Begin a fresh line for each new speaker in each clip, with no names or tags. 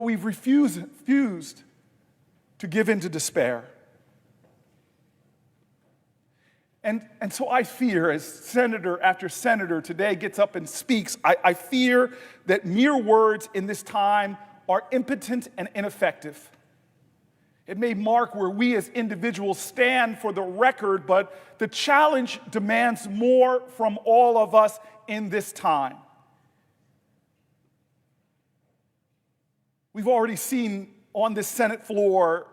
we've refused to give in to despair. And so I fear, as senator after senator today gets up and speaks, I fear that mere words in this time are impotent and ineffective. It may mark where we as individuals stand for the record, but the challenge demands more from all of us in this time. We've already seen on this Senate floor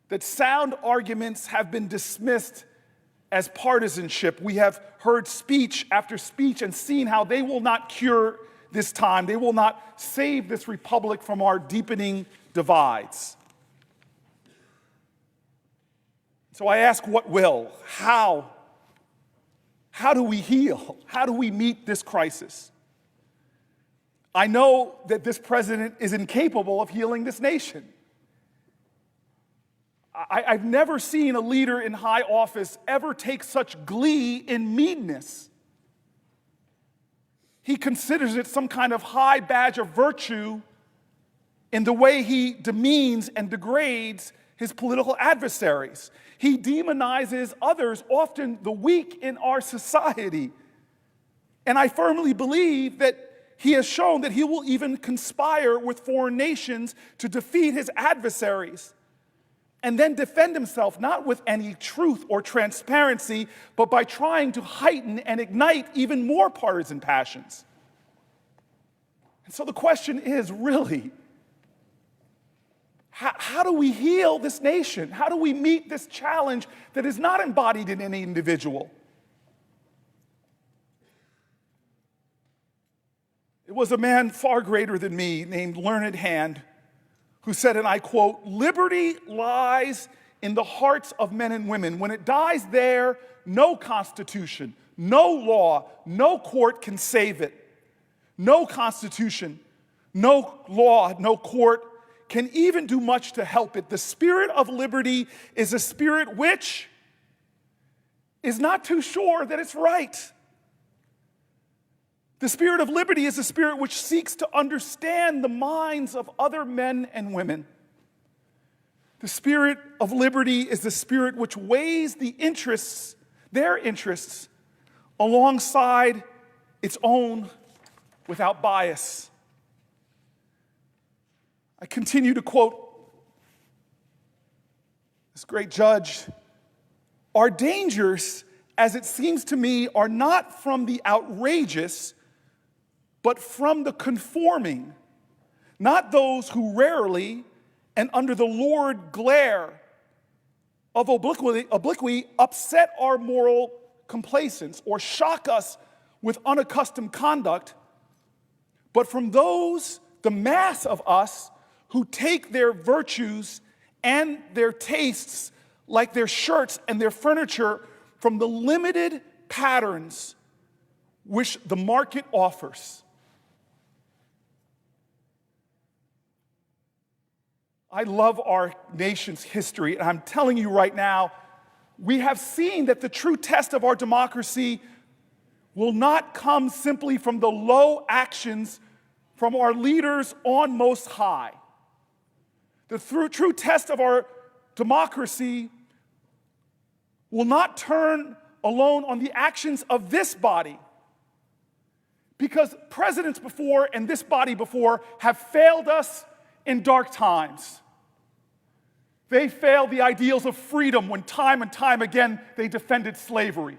that sound arguments have been dismissed as partisanship. We have heard speech after speech and seen how they will not cure this time. They will not save this republic from our deepening divides. So I ask, what will? How? How do we heal? How do we meet this crisis? I know that this president is incapable of healing this nation. I've never seen a leader in high office ever take such glee in meanness. He considers it some kind of high badge of virtue in the way he demeans and degrades his political adversaries. He demonizes others, often the weak in our society. And I firmly believe that he has shown that he will even conspire with foreign nations to defeat his adversaries and then defend himself, not with any truth or transparency, but by trying to heighten and ignite even more partisan passions. And so the question is really, how do we heal this nation? How do we meet this challenge that is not embodied in any individual? It was a man far greater than me named Learned Hand who said, and I quote, "Liberty lies in the hearts of men and women. When it dies there, no constitution, no law, no court can save it. No constitution, no law, no court can even do much to help it. The spirit of liberty is a spirit which is not too sure that it's right. The spirit of liberty is a spirit which seeks to understand the minds of other men and women. The spirit of liberty is the spirit which weighs the interests, their interests, alongside its own without bias." I continue to quote this great judge, "Our dangers, as it seems to me, are not from the outrageous, but from the conforming, not those who rarely and under the lurid glare of obliquity upset our moral complacence or shock us with unaccustomed conduct, but from those, the mass of us, who take their virtues and their tastes, like their shirts and their furniture, from the limited patterns which the market offers." I love our nation's history, and I'm telling you right now, we have seen that the true test of our democracy will not come simply from the low actions from our leaders on most high. The true test of our democracy will not turn alone on the actions of this body, because presidents before and this body before have failed us in dark times. They failed the ideals of freedom when time and time again they defended slavery.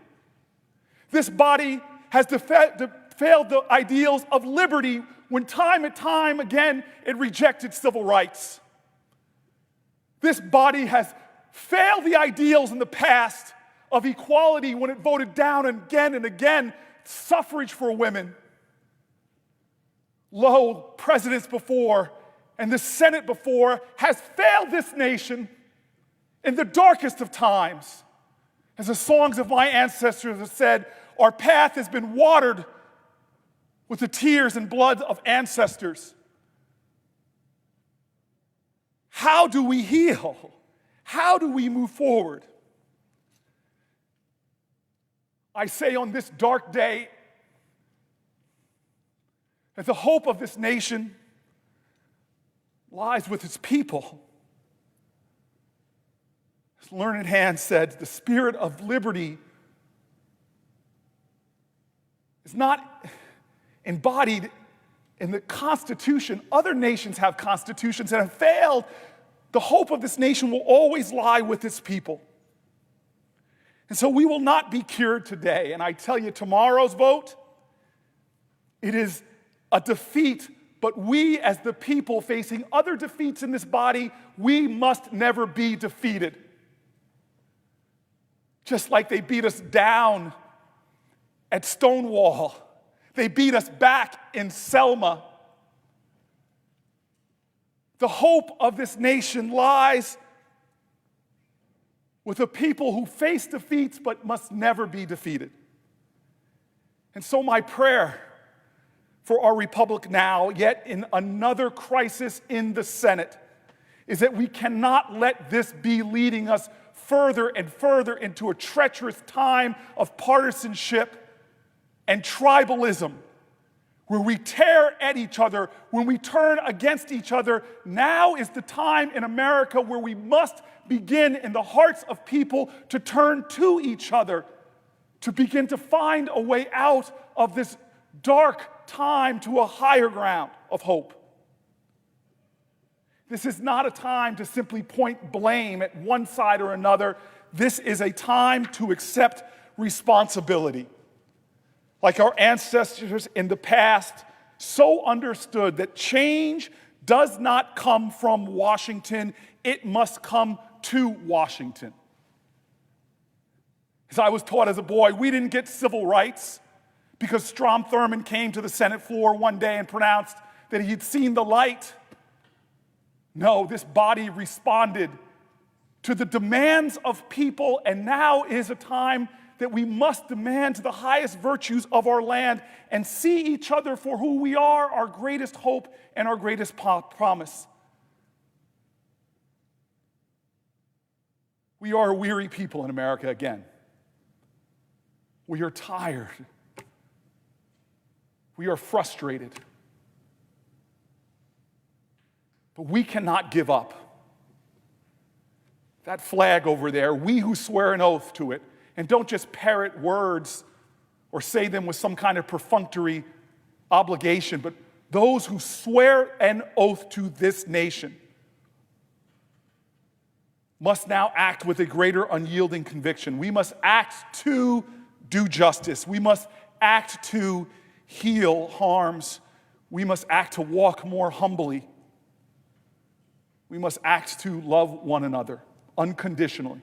This body has failed the ideals of liberty when time and time again it rejected civil rights. This body has failed the ideals in the past of equality when it voted down and again suffrage for women. Lo, presidents before and the Senate before has failed this nation in the darkest of times. As the songs of my ancestors have said, our path has been watered with the tears and blood of ancestors. How do we heal? How do we move forward? I say on this dark day that the hope of this nation lies with its people. As learned hand said, the spirit of liberty is not embodied in the Constitution. Other nations have constitutions that have failed. The hope of this nation will always lie with its people. And so we will not be cured today. And I tell you, tomorrow's vote, it is a defeat, but we as the people facing other defeats in this body, we must never be defeated. Just like they beat us down at Stonewall, they beat us back in Selma. The hope of this nation lies with a people who face defeats but must never be defeated. And so my prayer for our republic now, yet in another crisis in the Senate, is that we cannot let this be leading us further and further into a treacherous time of partisanship and tribalism, where we tear at each other, when we turn against each other. Now is the time in America where we must begin in the hearts of people to turn to each other, to begin to find a way out of this dark time to a higher ground of hope. This is not a time to simply point blame at one side or another. This is a time to accept responsibility. Like our ancestors in the past so understood that change does not come from Washington, it must come to Washington. As I was taught as a boy, we didn't get civil rights because Strom Thurmond came to the Senate floor one day and pronounced that he'd seen the light. No, this body responded to the demands of people, and now is a time that we must demand to the highest virtues of our land and see each other for who we are, our greatest hope and our greatest promise. We are a weary people in America again. We are tired. We are frustrated. But we cannot give up. That flag over there, we who swear an oath to it, and don't just parrot words or say them with some kind of perfunctory obligation, but those who swear an oath to this nation must now act with a greater unyielding conviction. We must act to do justice. We must act to heal harms. We must act to walk more humbly. We must act to love one another unconditionally.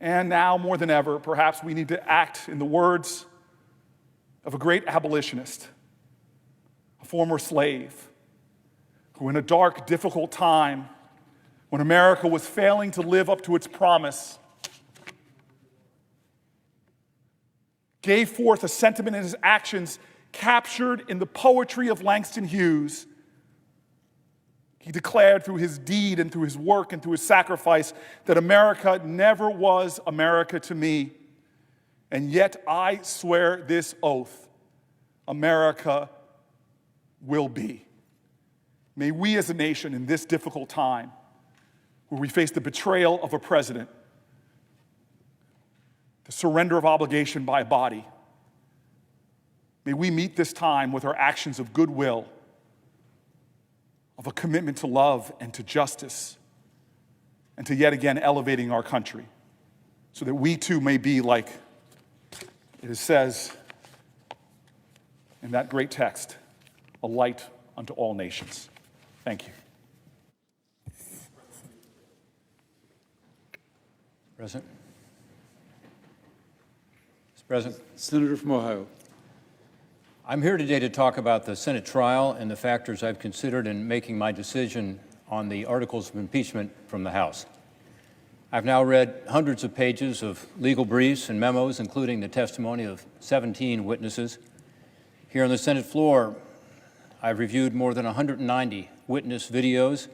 And now, more than ever, perhaps we need to act in the words of a great abolitionist, a former slave, who in a dark, difficult time, when America was failing to live up to its promise, gave forth a sentiment in his actions captured in the poetry of Langston Hughes. He declared through his deed and through his work and through his sacrifice that America never was America to me. And yet I swear this oath, America will be. May we as a nation in this difficult time, where we face the betrayal of a president, the surrender of obligation by a body, may we meet this time with our actions of goodwill, of a commitment to love and to justice, and to yet again elevating our country, so that we too may be like it says in that great text, a light unto all nations. Thank you.
President. Mr. President.
Senator from Ohio.
I'm here today to talk about the Senate trial and the factors I've considered in making my decision on the articles of impeachment from the House. I've now read hundreds of pages of legal briefs and memos, including the testimony of 17 witnesses. Here on the Senate floor, I've reviewed more than 190 witness videos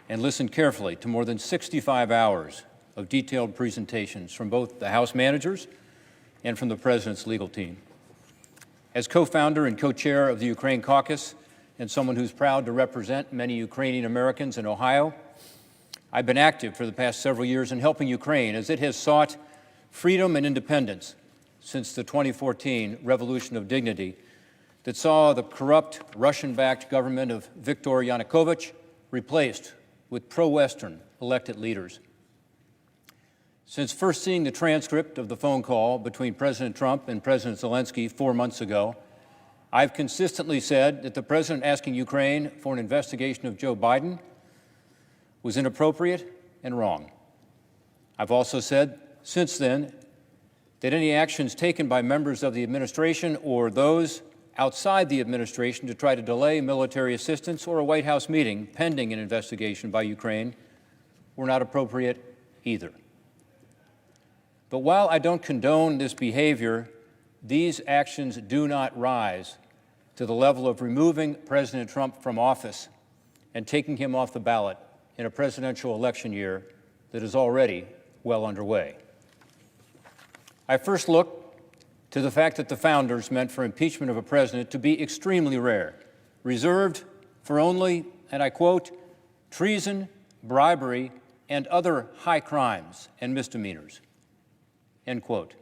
and listened carefully to more than 65 hours of detailed presentations from both the House managers and from the President's legal team. As co-founder and co-chair of the Ukraine caucus, and someone who's proud to represent many Ukrainian Americans in Ohio. I've been active for the past several years in helping Ukraine as it has sought freedom and independence since the 2014 Revolution of Dignity that saw the corrupt Russian-backed government of Viktor Yanukovych replaced with pro-Western elected leaders. Since first seeing the transcript of the phone call between President Trump and President Zelensky 4 months ago, I've consistently said that the president asking Ukraine for an investigation of Joe Biden was inappropriate and wrong. I've also said since then that any actions taken by members of the administration or those outside the administration to try to delay military assistance or a White House meeting pending an investigation by Ukraine were not appropriate either. But while I don't condone this behavior, these actions do not rise to the level of removing President Trump from office and taking him off the ballot in a presidential election year that is already well underway. I first look to the fact that the founders meant for impeachment of a president to be extremely rare, reserved for only, and I quote, treason, bribery, and other high crimes and misdemeanors, end quote.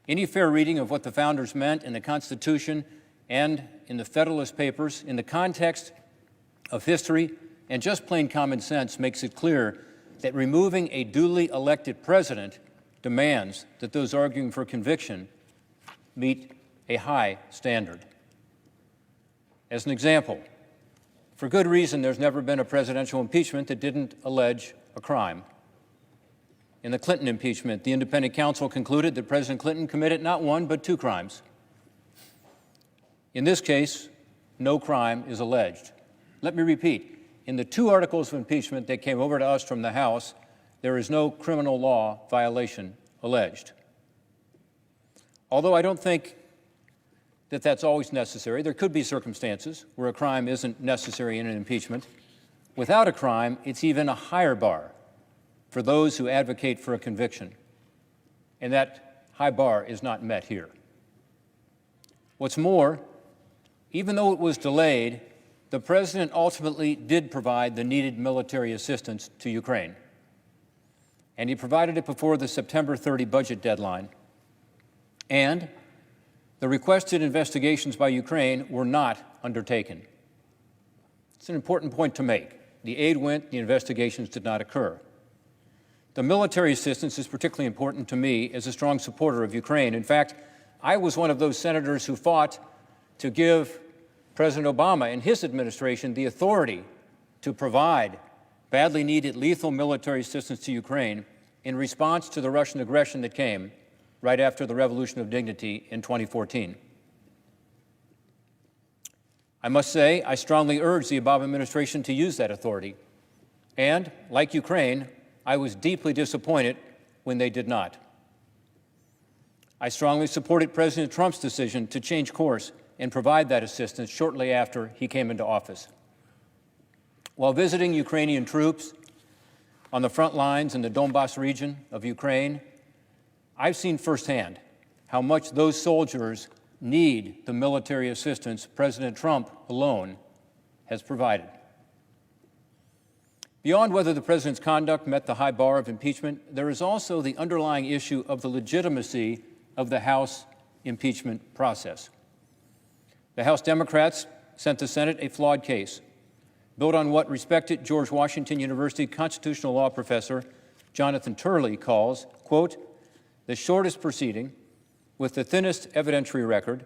Any fair reading of what the founders meant in the Constitution and in the Federalist Papers in the context of history and just plain common sense makes it clear that removing a duly elected president demands that those arguing for conviction meet a high standard. As an example, for good reason, there's never been a presidential impeachment that didn't allege a crime. In the Clinton impeachment, the independent counsel concluded that President Clinton committed not one, but 2 crimes. In this case, no crime is alleged. Let me repeat. In the 2 articles of impeachment that came over to us from the House, there is no criminal law violation alleged. Although I don't think that that's always necessary, there could be circumstances where a crime isn't necessary in an impeachment. Without a crime, it's even a higher bar for those who advocate for a conviction, and that high bar is not met here. What's more, even though it was delayed, the president ultimately did provide the needed military assistance to Ukraine, and he provided it before the September 30 budget deadline. And the requested investigations by Ukraine were not undertaken. It's an important point to make. The aid went, the investigations did not occur. The military assistance is particularly important to me as a strong supporter of Ukraine. In fact, I was one of those senators who fought to give President Obama and his administration the authority to provide badly needed lethal military assistance to Ukraine in response to the Russian aggression that came right after the Revolution of Dignity in 2014. I must say, I strongly urge the Obama administration to use that authority. And, like Ukraine, I was deeply disappointed when they did not. I strongly supported President Trump's decision to change course and provide that assistance shortly after he came into office. While visiting Ukrainian troops on the front lines in the Donbas region of Ukraine, I've seen firsthand how much those soldiers need the military assistance President Trump alone has provided. Beyond whether the president's conduct met the high bar of impeachment, there is also the underlying issue of the legitimacy of the House impeachment process. The House Democrats sent the Senate a flawed case, built on what respected George Washington University constitutional law professor Jonathan Turley calls, quote, the shortest proceeding with the thinnest evidentiary record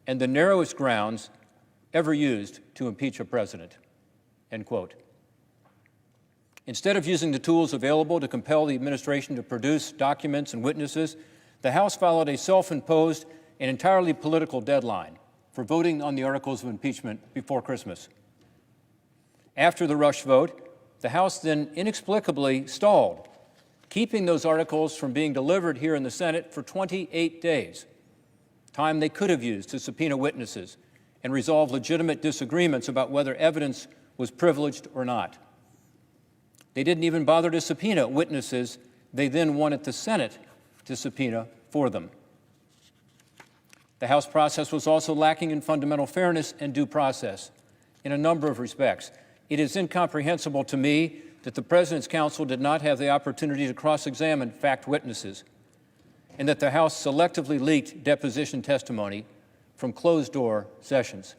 and the narrowest grounds ever used to impeach a president, end quote. Instead of using the tools available to compel the administration to produce documents and witnesses, the House followed a self-imposed and entirely political deadline for voting on the articles of impeachment before Christmas. After the rush vote, the House then inexplicably stalled, keeping those articles from being delivered here in the Senate for 28 days, time they could have used to subpoena witnesses and resolve legitimate disagreements about whether evidence was privileged or not. They didn't even bother to subpoena witnesses they then wanted the Senate to subpoena for them. The House process was also lacking in fundamental fairness and due process. in a number of respects. It is incomprehensible to me that the President's counsel did not have the opportunity to cross-examine fact witnesses, and that the House selectively leaked deposition testimony from closed-door sessions.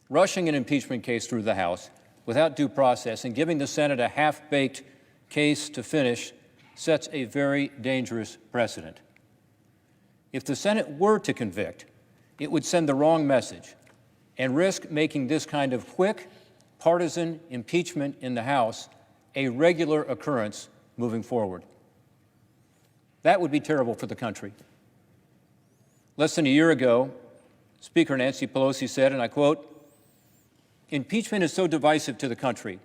Rushing an impeachment case through the House without due process and giving the Senate a half-baked case to finish sets a very dangerous precedent. If the Senate were to convict, it would send the wrong message and risk making this kind of quick, partisan impeachment in the House a regular occurrence moving forward. That would be terrible for the country. Less than a year ago, Speaker Nancy Pelosi said, and I quote, "Impeachment is so divisive to the country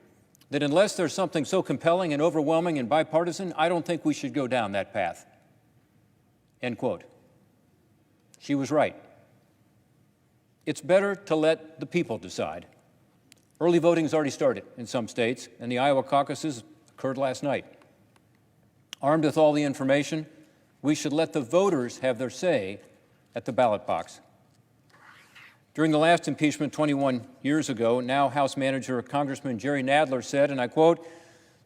that unless there's something so compelling and overwhelming and bipartisan, I don't think we should go down that path." End quote. She was right. It's better to let the people decide. Early voting has already started in some states, and the Iowa caucuses occurred last night. Armed with all the information, we should let the voters have their say at the ballot box. During the last impeachment 21 years ago, now House Manager Congressman Jerry Nadler said, and I quote,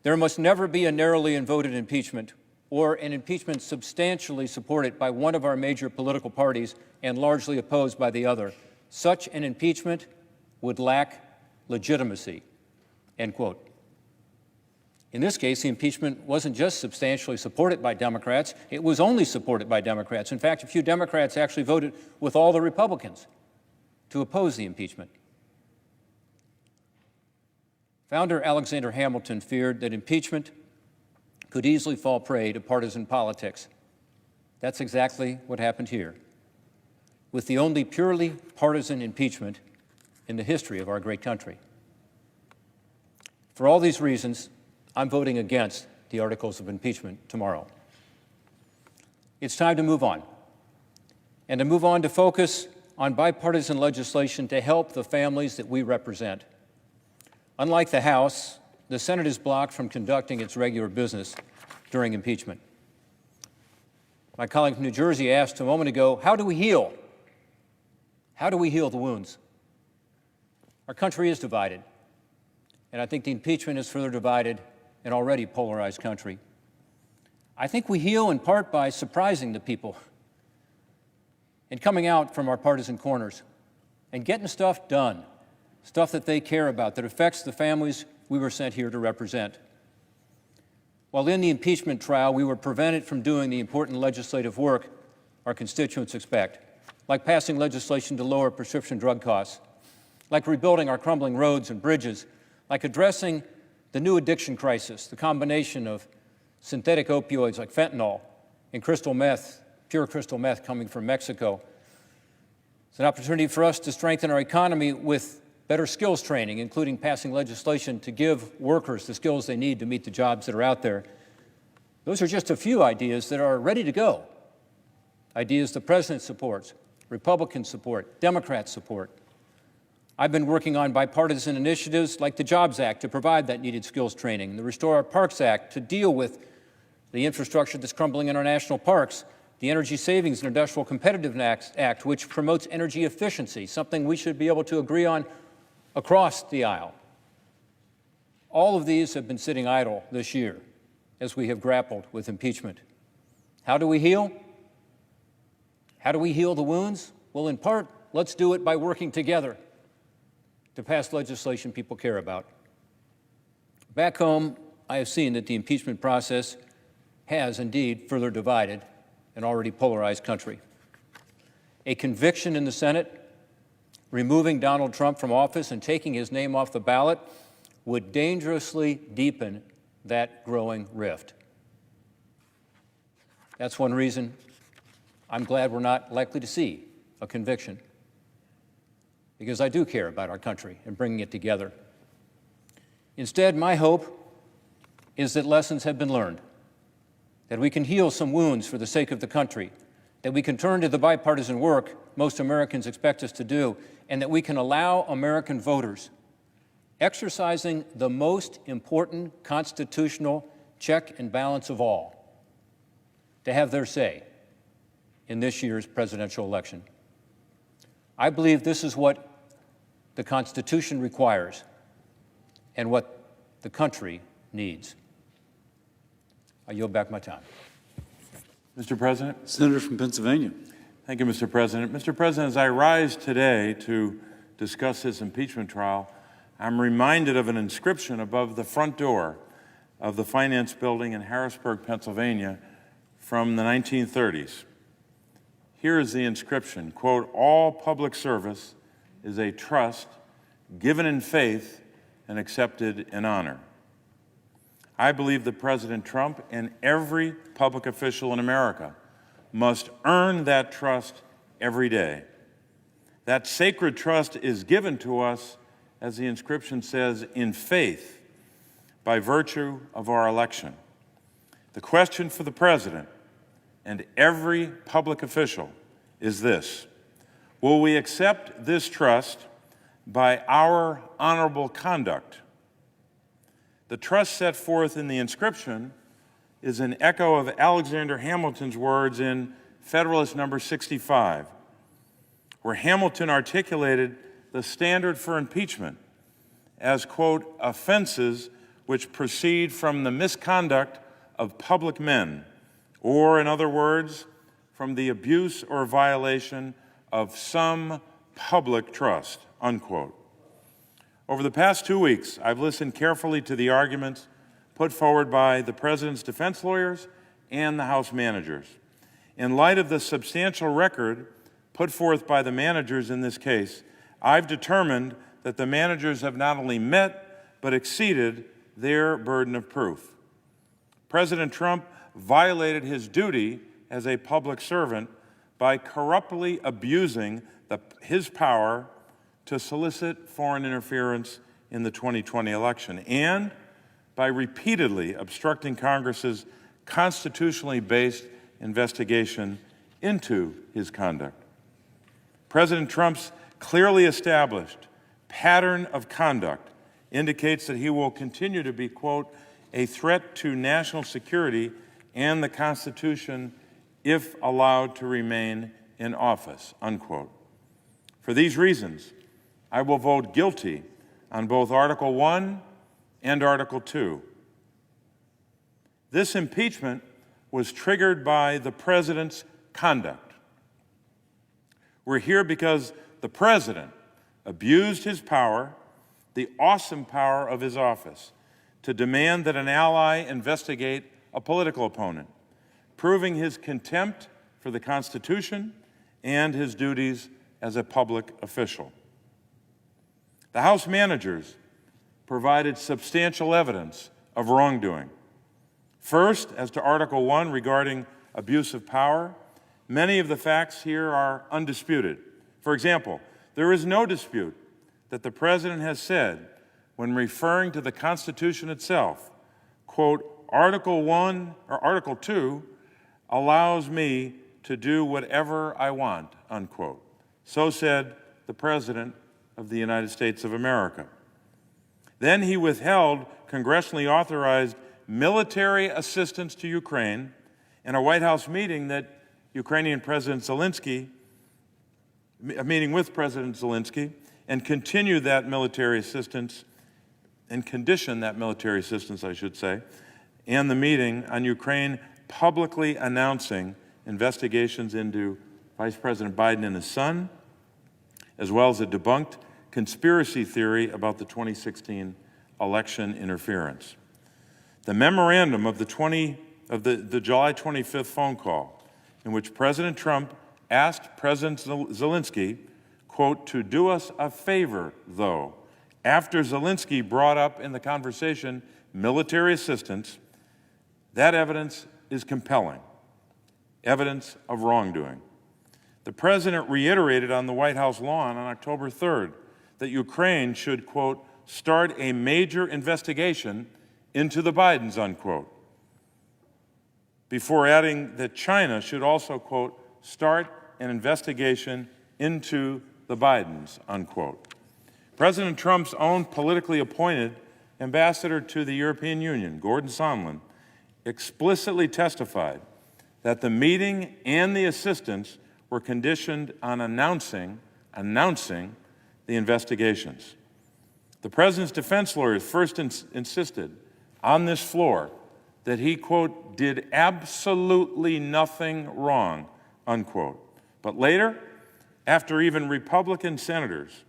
"There must never be a narrowly voted impeachment or an impeachment substantially supported by one of our major political parties and largely opposed by the other. Such an impeachment would lack legitimacy," end quote. In this case, the impeachment wasn't just substantially supported by Democrats, it was only supported by Democrats. In fact, a few Democrats actually voted with all the Republicans to oppose the impeachment. Founder Alexander Hamilton feared that impeachment could easily fall prey to partisan politics. That's exactly what happened here, with the only purely partisan impeachment in the history of our great country. For all these reasons, I'm voting against the articles of impeachment tomorrow. It's time to move on, and to move on to focus on bipartisan legislation to help the families that we represent. Unlike the House, the Senate is blocked from conducting its regular business during impeachment. My colleague from New Jersey asked a moment ago, how do we heal? How do we heal the wounds? Our country is divided, and I think the impeachment has further divided an already polarized country. I think we heal in part by surprising the people and coming out from our partisan corners and getting stuff done, stuff that they care about, that affects the families we were sent here to represent. While in the impeachment trial, we were prevented from doing the important legislative work our constituents expect, like passing legislation to lower prescription drug costs, like rebuilding our crumbling roads and bridges, like addressing the new addiction crisis, the combination of synthetic opioids like fentanyl and crystal meth, pure crystal meth coming from Mexico. It's an opportunity for us to strengthen our economy with better skills training, including passing legislation to give workers the skills they need to meet the jobs that are out there. Those are just a few ideas that are ready to go. Ideas the President supports, Republicans support, Democrats support. I've been working on bipartisan initiatives like the Jobs Act to provide that needed skills training, the Restore Our Parks Act to deal with the infrastructure that's crumbling in our national parks, the Energy Savings and Industrial Competitiveness Act, which promotes energy efficiency, something we should be able to agree on across the aisle. All of these have been sitting idle this year as we have grappled with impeachment. How do we heal? How do we heal the wounds? Well, in part, let's do it by working together to pass legislation people care about. Back home, I have seen that the impeachment process has indeed further divided an already polarized country. A conviction in the Senate, removing Donald Trump from office and taking his name off the ballot, would dangerously deepen that growing rift. That's one reason I'm glad we're not likely to see a conviction, because I do care about our country and bringing it together. Instead, my hope is that lessons have been learned, that we can heal some wounds for the sake of the country, that we can turn to the bipartisan work most Americans expect us to do, and that we can allow American voters, exercising the most important constitutional check and balance of all, to have their say in this year's presidential election. I believe this is what the Constitution requires and what the country needs. I yield back my time.
Mr. President.
Senator from Pennsylvania.
Thank you, Mr. President. Mr. President, as I rise today to discuss this impeachment trial, I'm reminded of an inscription above the front door of the Finance Building in Harrisburg, Pennsylvania, from the 1930s. Here is the inscription, quote, "All public service is a trust given in faith and accepted in honor." I believe that President Trump and every public official in America must earn that trust every day. That sacred trust is given to us, as the inscription says, in faith by virtue of our election. The question for the President and every public official is this: will we accept this trust by our honorable conduct? The trust set forth in the inscription is an echo of Alexander Hamilton's words in Federalist Number 65, where Hamilton articulated the standard for impeachment as, quote, "offenses which proceed from the misconduct of public men," or, in other words, from the abuse or violation of some public trust, unquote. Over the past 2 weeks, I've listened carefully to the arguments put forward by the President's defense lawyers and the House managers. In light of the substantial record put forth by the managers in this case, I've determined that the managers have not only met, but exceeded their burden of proof. President Trump violated his duty as a public servant by corruptly abusing his power to solicit foreign interference in the 2020 election, and by repeatedly obstructing Congress's constitutionally based investigation into his conduct. President Trump's clearly established pattern of conduct indicates that he will continue to be, quote, "a threat to national security and the Constitution if allowed to remain in office," unquote. For these reasons, I will vote guilty on both Article 1 and Article 2. This impeachment was triggered by the President's conduct. We're here because the President abused his power, the awesome power of his office, to demand that an ally investigate a political opponent, proving his contempt for the Constitution and his duties as a public official. The House managers provided substantial evidence of wrongdoing. First, as to Article 1 regarding abuse of power, many of the facts here are undisputed. For example, there is no dispute that the President has said, when referring to the Constitution itself, quote, Article 1 or Article 2 allows me to do whatever I want, unquote. So said the President of the United States of America. Then he withheld congressionally authorized military assistance to Ukraine in a White House meeting that Ukrainian President Zelensky, a meeting with President Zelensky, and continued that military assistance, and conditioned that military assistance, I should say, and the meeting on Ukraine publicly announcing investigations into Vice President Biden and his son, as well as a debunked conspiracy theory about the 2016 election interference. The memorandum of the July 25th phone call, in which President Trump asked President Zelensky, quote, to do us a favor, though, after Zelensky brought up in the conversation military assistance, that evidence is compelling, evidence of wrongdoing. The President reiterated on the White House lawn on October 3rd that Ukraine should, quote, start a major investigation into the Bidens, unquote, before adding that China should also, quote, start an investigation into the Bidens, unquote. President Trump's own politically appointed ambassador to the European Union, Gordon Sondland, explicitly testified that the meeting and the assistance were conditioned on announcing the investigations. The president's defense lawyers first insisted on this floor that he, quote, did absolutely nothing wrong, unquote. But later, after even Republican senators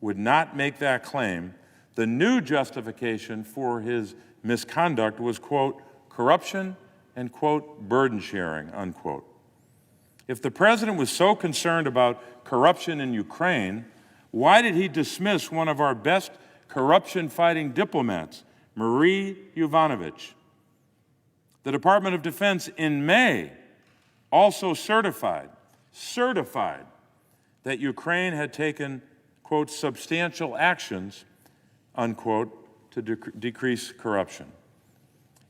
would not make that claim, the new justification for his misconduct was, quote, corruption and, quote, burden sharing, unquote. If the president was so concerned about corruption in Ukraine, why did he dismiss one of our best corruption-fighting diplomats, Marie Yovanovitch? The Department of Defense in May also certified that Ukraine had taken, quote, substantial actions, unquote, to decrease corruption.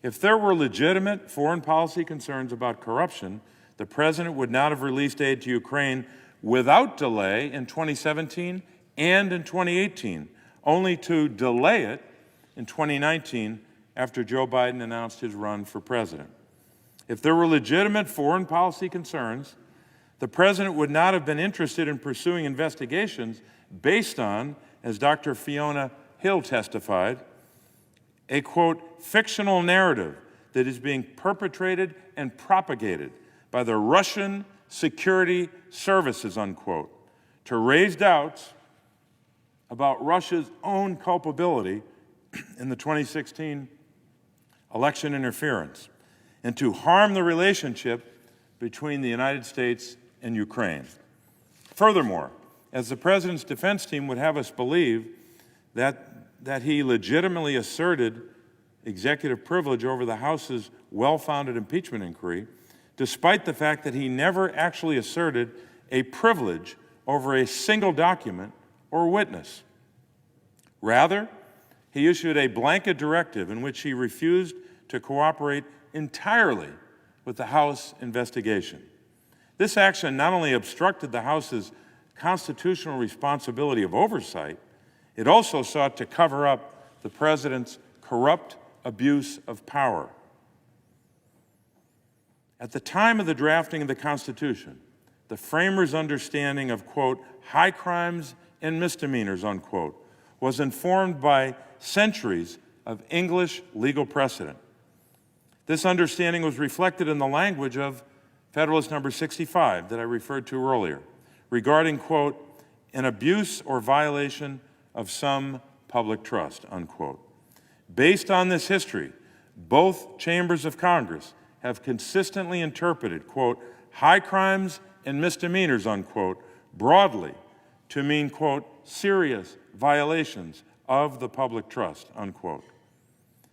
If there were legitimate foreign policy concerns about corruption, the president would not have released aid to Ukraine without delay in 2017 and in 2018, only to delay it in 2019 after Joe Biden announced his run for president. If there were legitimate foreign policy concerns, the president would not have been interested in pursuing investigations based on, as Dr. Fiona Hill testified, a, quote, fictional narrative that is being perpetrated and propagated by the Russian security services, unquote, to raise doubts about Russia's own culpability in the 2016 election interference, and to harm the relationship between the United States and Ukraine. Furthermore, as the president's defense team would have us believe that he legitimately asserted executive privilege over the House's well-founded impeachment inquiry, despite the fact that he never actually asserted a privilege over a single document or witness. Rather, he issued a blanket directive in which he refused to cooperate entirely with the House investigation. This action not only obstructed the House's constitutional responsibility of oversight, it also sought to cover up the president's corrupt abuse of power. At the time of the drafting of the Constitution, the framers' understanding of, quote, high crimes and misdemeanors, unquote, was informed by centuries of English legal precedent. This understanding was reflected in the language of Federalist Number 65 that I referred to earlier, regarding, quote, an abuse or violation of some public trust, unquote. Based on this history, both chambers of Congress have consistently interpreted, quote, high crimes and misdemeanors, unquote, broadly to mean, quote, serious violations of the public trust, unquote.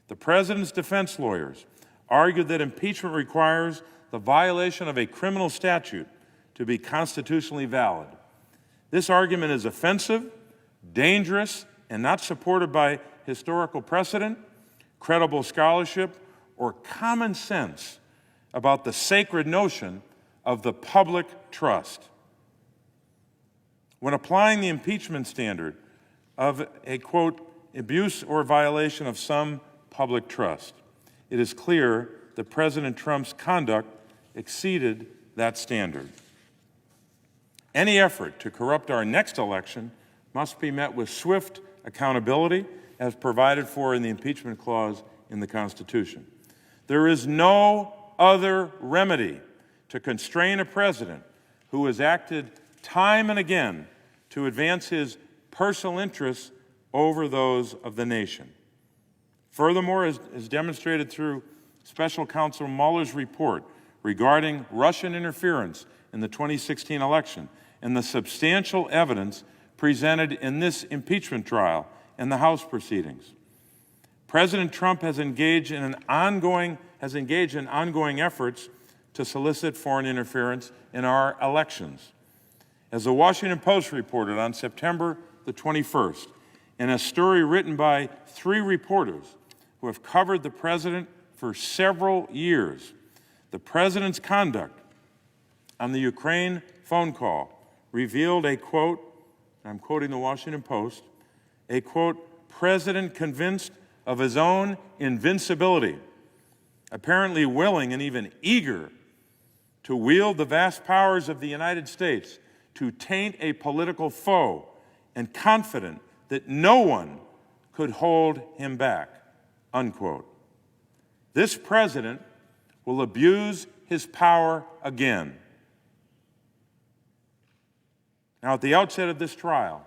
The president's defense lawyers argued that impeachment requires the violation of a criminal statute to be constitutionally valid. This argument is offensive, dangerous, and not supported by historical precedent, credible scholarship, or common sense about the sacred notion of the public trust. When applying the impeachment standard of a, quote, abuse or violation of some public trust, it is clear that President Trump's conduct exceeded that standard. Any effort to corrupt our next election must be met with swift accountability as provided for in the impeachment clause in the Constitution. There is no other remedy to constrain a president who has acted time and again to advance his personal interests over those of the nation. Furthermore, as demonstrated through Special Counsel Mueller's report regarding Russian interference in the 2016 election and the substantial evidence presented in this impeachment trial and the House proceedings, President Trump has engaged in ongoing efforts to solicit foreign interference in our elections. As the Washington Post reported on September the 21st, in a story written by 3 reporters who have covered the president for several years, the president's conduct on the Ukraine phone call revealed a, quote, I'm quoting the Washington Post, a, quote, president convinced of his own invincibility, apparently willing and even eager to wield the vast powers of the United States to taint a political foe and confident that no one could hold him back, unquote. This president will abuse his power again. Now, at the outset of this trial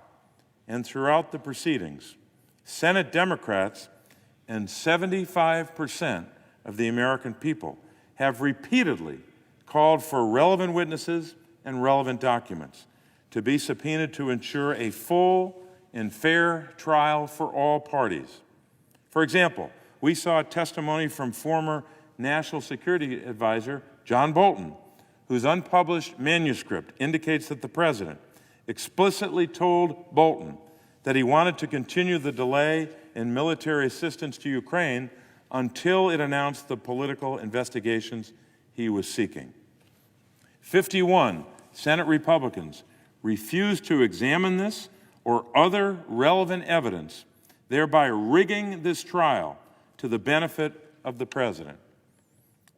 and throughout the proceedings, Senate Democrats and 75% of the American people have repeatedly called for relevant witnesses and relevant documents to be subpoenaed to ensure a full and fair trial for all parties. For example, we saw testimony from former National Security Advisor John Bolton, whose unpublished manuscript indicates that the president explicitly told Bolton that he wanted to continue the delay in military assistance to Ukraine until it announced the political investigations he was seeking. 51 Senate Republicans refused to examine this or other relevant evidence, thereby rigging this trial to the benefit of the president.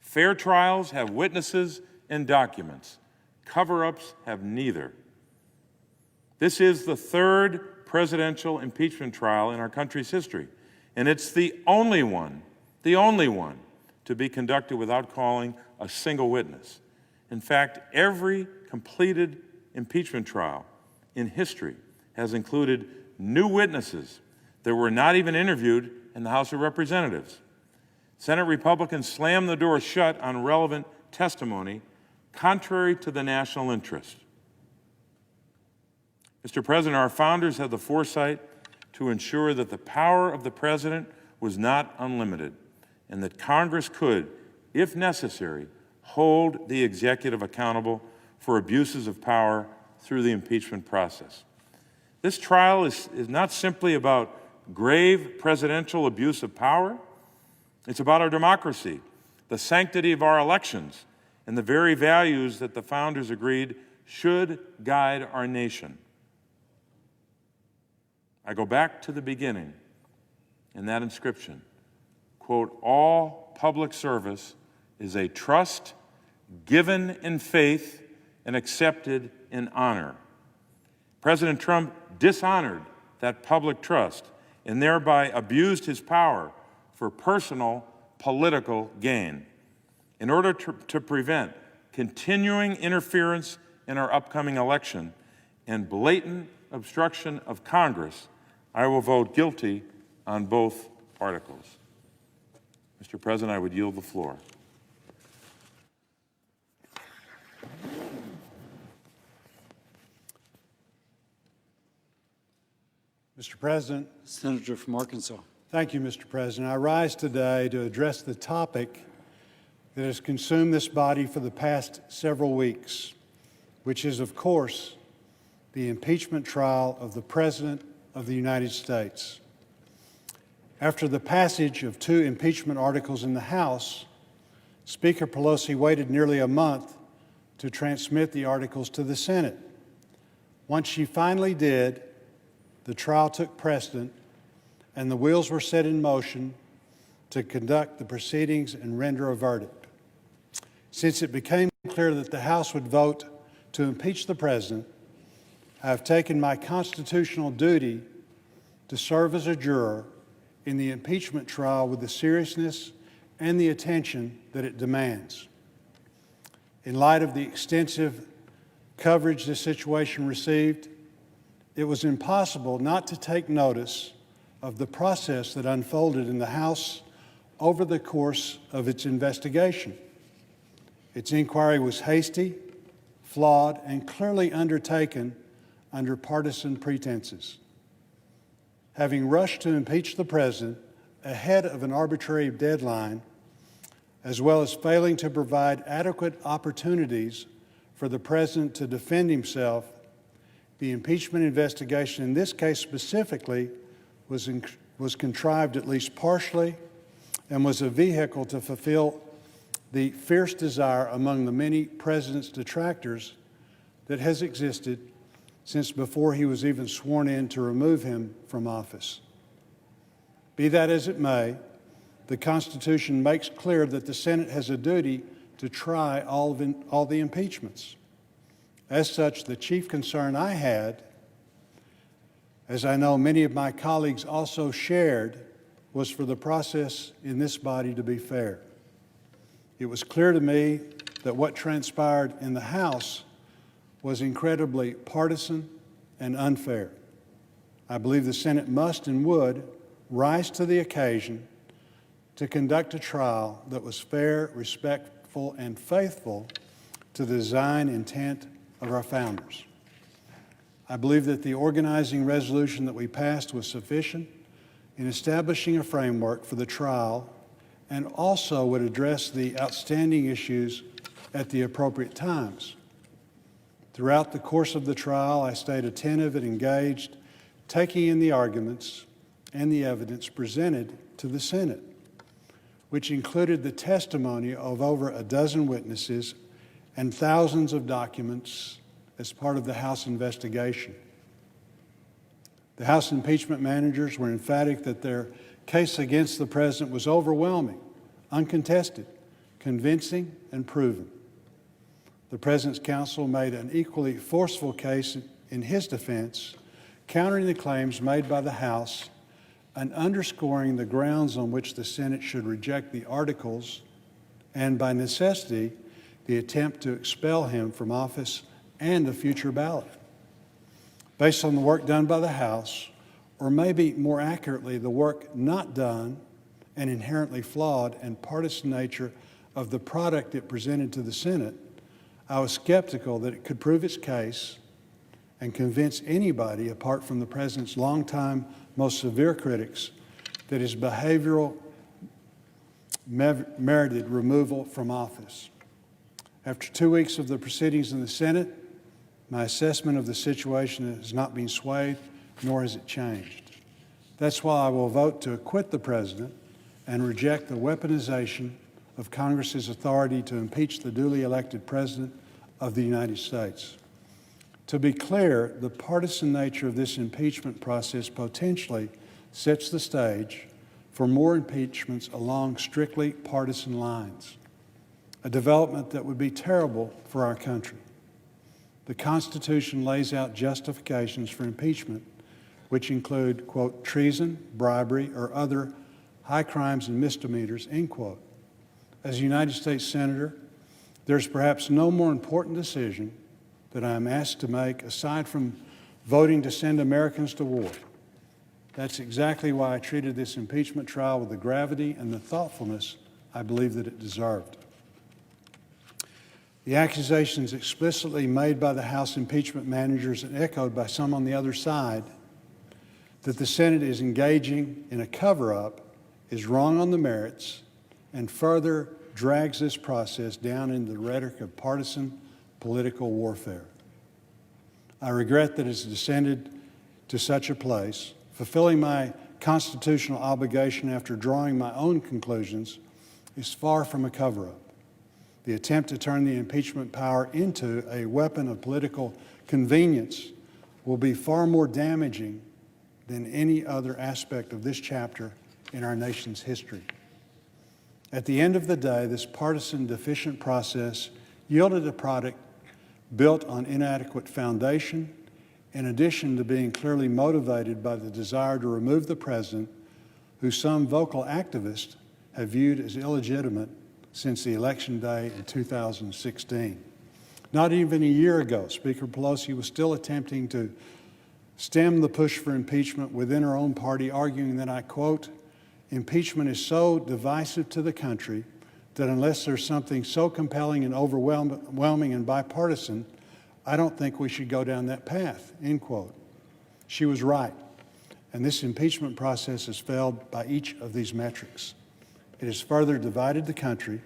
Fair trials have witnesses and documents. Cover-ups have neither. This is the third presidential impeachment trial in our country's history, and it's the only one to be conducted without calling a single witness. In fact, every completed impeachment trial in history has included new witnesses that were not even interviewed in the House of Representatives. Senate Republicans slammed the door shut on relevant testimony, contrary to the national interest. Mr. President, our founders had the foresight to ensure that the power of the president was not unlimited and that Congress could, if necessary, hold the executive accountable for abuses of power through the impeachment process. This trial is not simply about grave presidential abuse of power. It's about our democracy, the sanctity of our elections, and the very values that the founders agreed should guide our nation. I go back to the beginning in that inscription, quote, "All public service is a trust given in faith and accepted in honor." President Trump dishonored that public trust and thereby abused his power for personal political gain. In order to prevent continuing interference in our upcoming election and blatant obstruction of Congress, I will vote guilty on both articles. Mr. President, I would yield the floor.
Mr. President.
Senator from Arkansas.
Thank you, Mr. President. I rise today to address the topic that has consumed this body for the past several weeks, which is, of course, the impeachment trial of the President of the United States. After the passage of 2 impeachment articles in the House, Speaker Pelosi waited nearly a month to transmit the articles to the Senate. Once she finally did, the trial took precedent and the wheels were set in motion to conduct the proceedings and render a verdict. Since it became clear that the House would vote to impeach the President, I have taken my constitutional duty to serve as a juror in the impeachment trial with the seriousness and the attention that it demands. In light of the extensive coverage this situation received, it was impossible not to take notice of the process that unfolded in the House over the course of its investigation. Its inquiry was hasty, flawed, and clearly undertaken under partisan pretenses. Having rushed to impeach the President ahead of an arbitrary deadline, as well as failing to provide adequate opportunities for the President to defend himself, the impeachment investigation in this case specifically was contrived at least partially and was a vehicle to fulfill the fierce desire among the many President's detractors that has existed since before he was even sworn in to remove him from office. Be that as it may, the Constitution makes clear that the Senate has a duty to try all the impeachments. As such, the chief concern I had as I know many of my colleagues also shared, was for the process in this body to be fair. It was clear to me that what transpired in the House was incredibly partisan and unfair. I believe the Senate must and would rise to the occasion to conduct a trial that was fair, respectful, and faithful to the design intent of our founders. I believe that the organizing resolution that we passed was sufficient in establishing a framework for the trial and also would address the outstanding issues at the appropriate times. Throughout the course of the trial, I stayed attentive and engaged, taking in the arguments and the evidence presented to the Senate, which included the testimony of over a dozen witnesses and thousands of documents as part of the House investigation. The House impeachment managers were emphatic that their case against the president was overwhelming, uncontested, convincing, and proven. The President's counsel made an equally forceful case in his defense, countering the claims made by the House and underscoring the grounds on which the Senate should reject the articles and, by necessity, the attempt to expel him from office and a future ballot. Based on the work done by the House, or maybe more accurately, the work not done and inherently flawed and partisan nature of the product it presented to the Senate, I was skeptical that it could prove its case and convince anybody, apart from the President's longtime, most severe critics, that his behavioral merited removal from office. After 2 weeks of the proceedings in the Senate, my assessment of the situation has not been swayed, nor has it changed. That's why I will vote to acquit the President and reject the weaponization of Congress's authority to impeach the duly elected President of the United States. To be clear, the partisan nature of this impeachment process potentially sets the stage for more impeachments along strictly partisan lines, a development that would be terrible for our country. The Constitution lays out justifications for impeachment, which include, quote, treason, bribery, or other high crimes and misdemeanors, end quote. As a United States Senator, there's perhaps no more important decision that I am asked to make aside from voting to send Americans to war. That's exactly why I treated this impeachment trial with the gravity and the thoughtfulness I believe that it deserved. The accusations explicitly made by the House impeachment managers and echoed by some on the other side that the Senate is engaging in a cover-up is wrong on the merits and further drags this process down into the rhetoric of partisan political warfare. I regret that it's descended to such a place. Fulfilling my constitutional obligation after drawing my own conclusions is far from a cover-up. The attempt to turn the impeachment power into a weapon of political convenience will be far more damaging than any other aspect of this chapter in our nation's history. At the end of the day, this partisan deficient process yielded a product built on inadequate foundation, in addition to being clearly motivated by the desire to remove the president, who some vocal activists have viewed as illegitimate since the election day in 2016. Not even a year ago, Speaker Pelosi was still attempting to stem the push for impeachment within her own party, arguing that, I quote, impeachment is so divisive to the country that unless there's something so compelling and overwhelming and bipartisan, I don't think we should go down that path, end quote. She was right, and this impeachment process has failed by each of these metrics. It has further divided the country.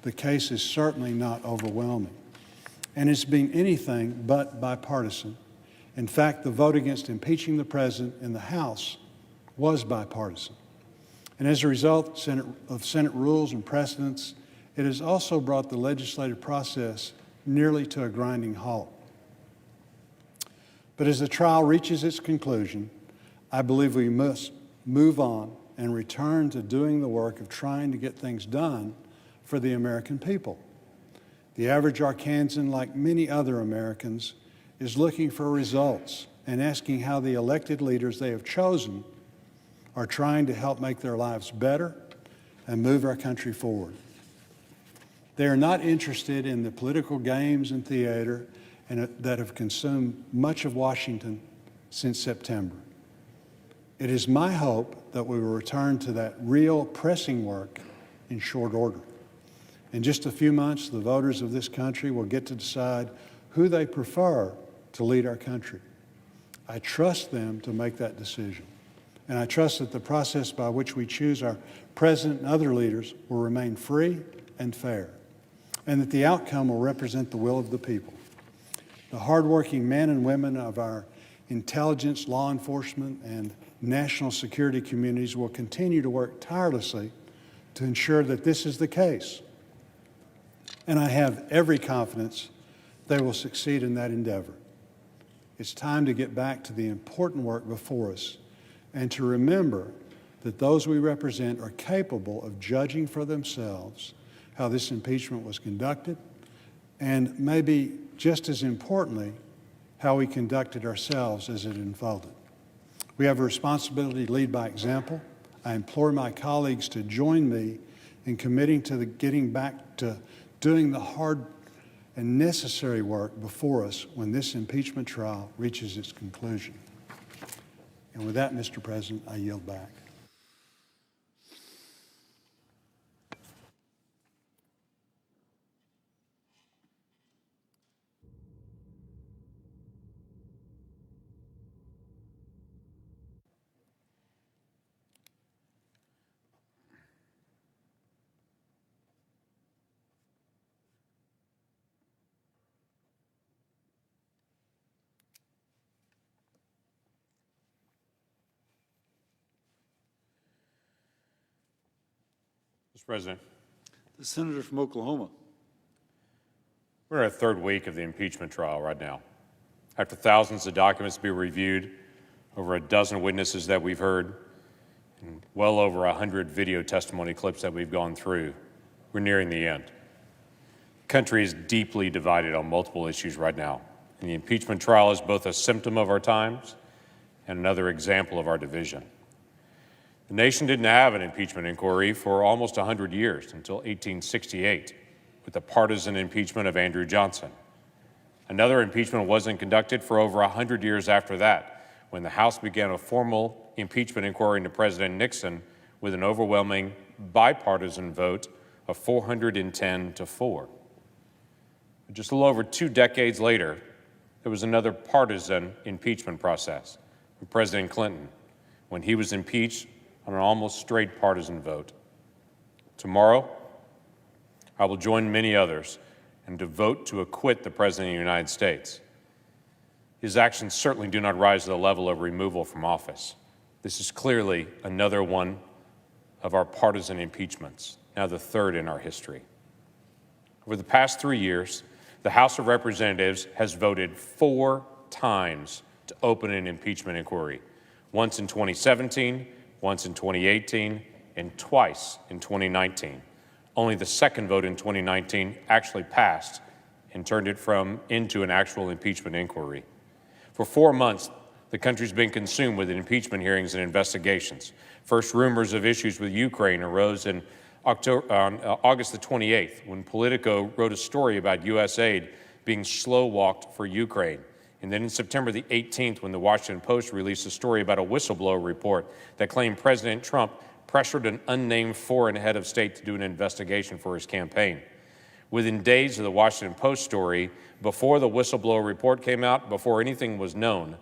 The case is certainly not overwhelming, and it's been anything but bipartisan. In fact, the vote against impeaching the president in the House was bipartisan. And as a result of Senate rules and precedents, it has also brought the legislative process nearly to a grinding halt. But as the trial reaches its conclusion, I believe we must move on and return to doing the work of trying to get things done for the American people. The average Arkansan, like many other Americans, is looking for results and asking how the elected leaders they have chosen are trying to help make their lives better and move our country forward. They are not interested in the political games and theater that have consumed much of Washington since September. It is my hope that we will return to that real pressing work in short order. In just a few months, the voters of this country will get to decide who they prefer to lead our country. I trust them to make that decision. And I trust that the process by which we choose our president and other leaders will remain free and fair, and that the outcome will represent the will of the people. The hardworking men and women of our intelligence, law enforcement, and national security communities will continue to work tirelessly to ensure that this is the case. And I have every confidence they will succeed in that endeavor. It's time to get back to the important work before us and to remember that those we represent are capable of judging for themselves how this impeachment was conducted, and maybe just as importantly, how we conducted ourselves as it unfolded. We have a responsibility to lead by example. I implore my colleagues to join me in committing to getting back to doing the hard and necessary work before us when this impeachment trial reaches its conclusion. And with that, Mr. President, I yield back.
Mr. President,
The senator from Oklahoma.
we're in our third week of the impeachment trial right now. After thousands of documents be reviewed, over a dozen witnesses that we've heard, and well over 100 video testimony clips that we've gone through, we're nearing the end. The country is deeply divided on multiple issues right now, and the impeachment trial is both a symptom of our times and another example of our division. The nation didn't have an impeachment inquiry for almost 100 years, until 1868, with the partisan impeachment of Andrew Johnson. Another impeachment wasn't conducted for over 100 years after that, when the House began a formal impeachment inquiry into President Nixon with an overwhelming bipartisan vote of 410 to 4. Just a little over 2 decades later, there was another partisan impeachment process with President Clinton, when he was impeached on an almost straight partisan vote. Tomorrow, I will join many others and to vote to acquit the President of the United States. His actions certainly do not rise to the level of removal from office. This is clearly another one of our partisan impeachments, now the third in our history. Over the past 3 years, the House of Representatives has voted 4 times to open an impeachment inquiry, once in 2017, once in 2018, and twice in 2019. Only the second vote in 2019 actually passed and turned it into an actual impeachment inquiry. For 4 months, the country's been consumed with impeachment hearings and investigations. First, rumors of issues with Ukraine arose on August the 28th, when Politico wrote a story about U.S. aid being slow-walked for Ukraine. And then in September the 18th, when the Washington Post released a story about a whistleblower report that claimed President Trump pressured an unnamed foreign head of state to do an investigation for his campaign. Within days of the Washington Post story, before the whistleblower report came out, before anything was known,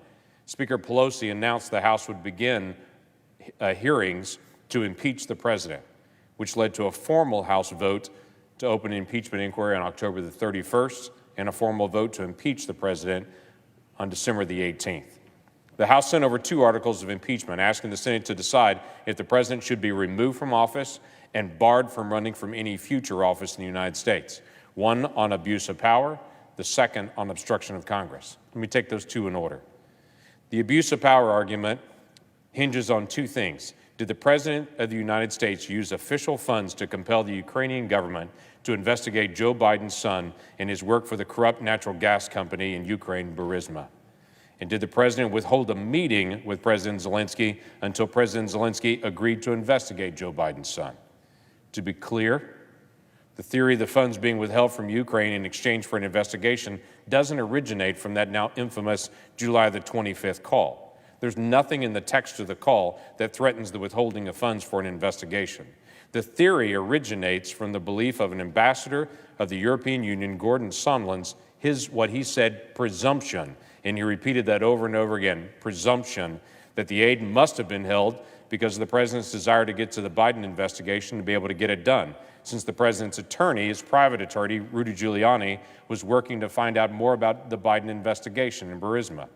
Speaker Pelosi announced the House would begin hearings to impeach the president, which led to a formal House vote to open an impeachment inquiry on October the 31st and a formal vote to impeach the president on December the 18th. The House sent over 2 articles of impeachment, asking the Senate to decide if the president should be removed from office and barred from running from any future office in the United States. One on abuse of power, the second on obstruction of Congress. Let me take those 2 in order. The abuse of power argument hinges on 2 things. Did the President of the United States use official funds to compel the Ukrainian government to investigate Joe Biden's son and his work for the corrupt natural gas company in Ukraine, Burisma?
And did the president withhold a meeting with President Zelensky until President Zelensky agreed to investigate Joe Biden's son? To be clear, the theory of the funds being withheld from Ukraine in exchange for an investigation doesn't originate from that now infamous July the 25th call. There's nothing in the text of the call that threatens the withholding of funds for an investigation. The theory originates from the belief of an ambassador of the European Union, Gordon Sondland's, what he said, presumption, and he repeated that over and over again, presumption that the aid must have been held because of the president's desire to get to the Biden investigation to be able to get it done, since the president's attorney, his private attorney, Rudy Giuliani, was working to find out more about the Biden investigation in Burisma.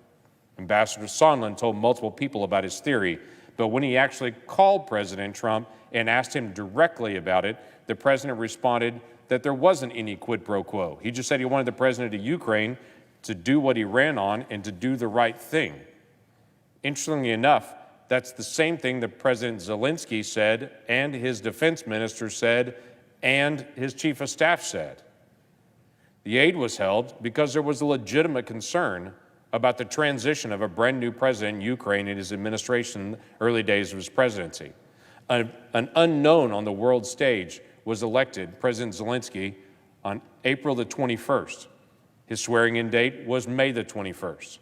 Ambassador Sondland told multiple people about his theory, but when he actually called President Trump and asked him directly about it, the president responded that there wasn't any quid pro quo. He just said he wanted the president of Ukraine to do what he ran on and to do the right thing. Interestingly enough, that's the same thing that President Zelensky said and his defense minister said and his chief of staff said. The aid was held because there was a legitimate concern about the transition of a brand new president in Ukraine in his administration in the early days of his presidency. An unknown on the world stage was elected, President Zelensky, on April the 21st. His swearing-in date was May the 21st.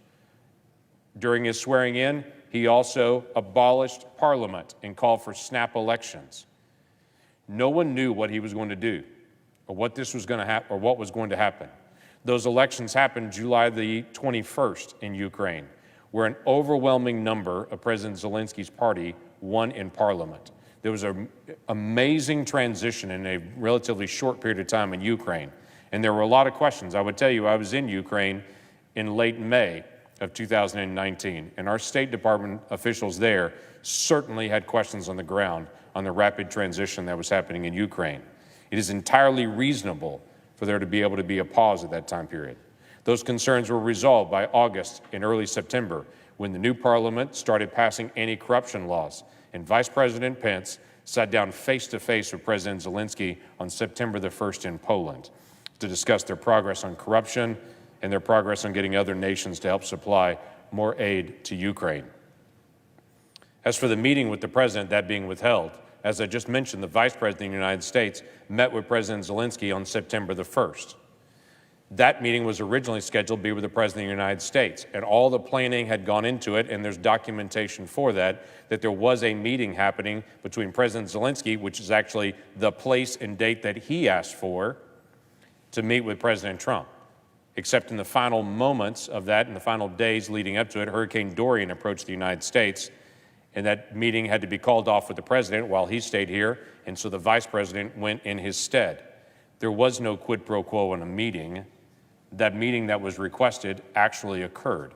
During his swearing-in, he also abolished Parliament and called for snap elections. No one knew what he was going to do or what this was going to happen or what was going to happen. Those elections happened July the 21st in Ukraine, where an overwhelming number of President Zelensky's party won in Parliament. There was an amazing transition in a relatively short period of time in Ukraine, and there were a lot of questions. I would tell you, I was in Ukraine in late May of 2019, and our State Department officials there certainly had questions on the ground on the rapid transition that was happening in Ukraine. It is entirely reasonable for there to be able to be a pause at that time period. Those concerns were resolved by August and early September when the new parliament started passing anti-corruption laws, and Vice President Pence sat down face-to-face with President Zelensky on September the 1st in Poland to discuss their progress on corruption and their progress on getting other nations to help supply more aid to Ukraine. As for the meeting with the president, that being withheld, as I just mentioned, the Vice President of the United States met with President Zelensky on September the 1st. That meeting was originally scheduled to be with the President of the United States, and all the planning had gone into it, and there's documentation for that there was a meeting happening between President Zelensky, which is actually the place and date that he asked for, to meet with President Trump. Except in the final moments of that, in the final days leading up to it, Hurricane Dorian approached the United States, and that meeting had to be called off with the president while he stayed here, and so the vice president went in his stead. There was no quid pro quo in a meeting. That meeting that was requested actually occurred.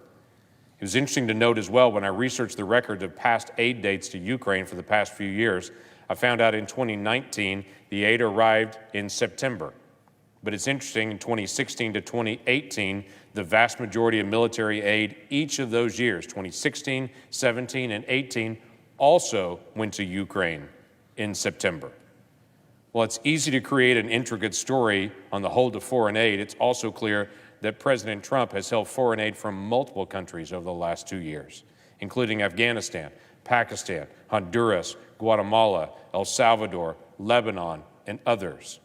It was interesting to note as well, when I researched the record of past aid dates to Ukraine for the past few years, I found out in 2019 the aid arrived in September. But it's interesting, in 2016 to 2018, the vast majority of military aid each of those years, 2016, 17, and 18, also went to Ukraine in September. Well, it's easy to create an intricate story on the hold of foreign aid. It's also clear that President Trump has held foreign aid from multiple countries over the last 2 years, including Afghanistan, Pakistan, Honduras, Guatemala, El Salvador, Lebanon, and others.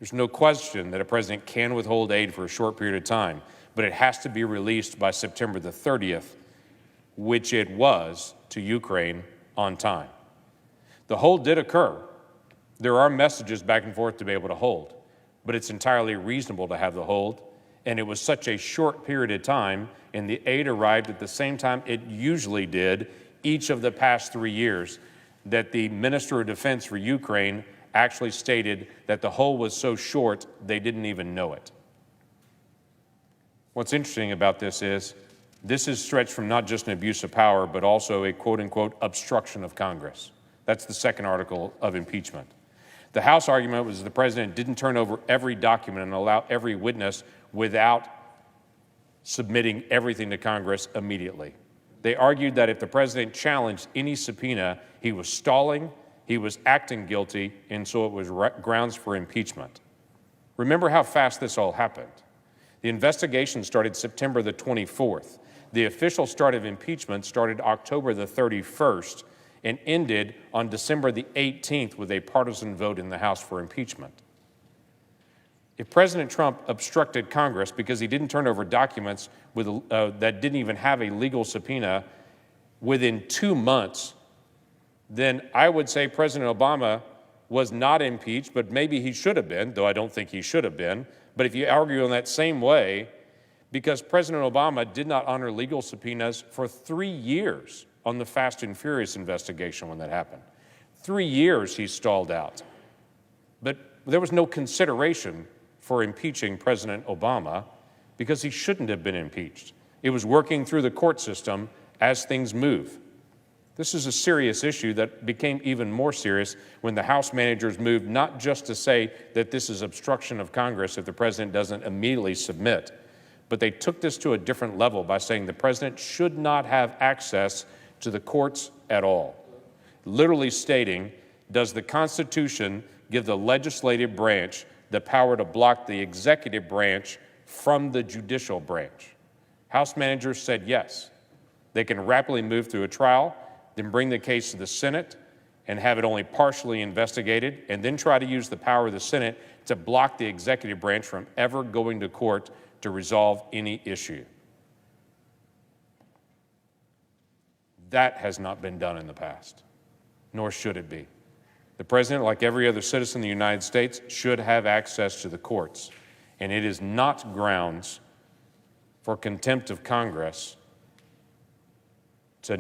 There's no question that a president can withhold aid for a short period of time, but it has to be released by September the 30th, which it was to Ukraine on time. The hold did occur. There are messages back and forth to be able to hold, but it's entirely reasonable to have the hold, and it was such a short period of time, and the aid arrived at the same time it usually did each of the past 3 years, that the Minister of Defense for Ukraine actually stated that the hold was so short they didn't even know it. What's interesting about this is stretched from not just an abuse of power, but also a quote-unquote obstruction of Congress. That's the second article of impeachment. The House argument was the president didn't turn over every document and allow every witness without submitting everything to Congress immediately. They argued that if the president challenged any subpoena, he was stalling, he was acting guilty, and so it was grounds for impeachment. Remember how fast this all happened. The investigation started September the 24th. The official start of impeachment started October the 31st and ended on December the 18th with a partisan vote in the House for impeachment. If President Trump obstructed Congress because he didn't turn over documents that didn't even have a legal subpoena within 2 months, then I would say President Obama was not impeached, but maybe he should have been, though I don't think he should have been. But if you argue in that same way, because President Obama did not honor legal subpoenas for 3 years on the Fast and Furious investigation when that happened. 3 years he stalled out. But there was no consideration for impeaching President Obama because he shouldn't have been impeached. It was working through the court system as things move. This is a serious issue that became even more serious when the House managers moved not just to say that this is obstruction of Congress if the president doesn't immediately submit, but they took this to a different level by saying the president should not have access to the courts at all. Literally stating, does the Constitution give the legislative branch the power to block the executive branch from the judicial branch? House managers said yes. They can rapidly move through a trial, then bring the case to the Senate and have it only partially investigated, and then try to use the power of the Senate to block the executive branch from ever going to court to resolve any issue. That has not been done in the past, nor should it be. The president, like every other citizen in the United States, should have access to the courts, and it is not grounds for contempt of Congress to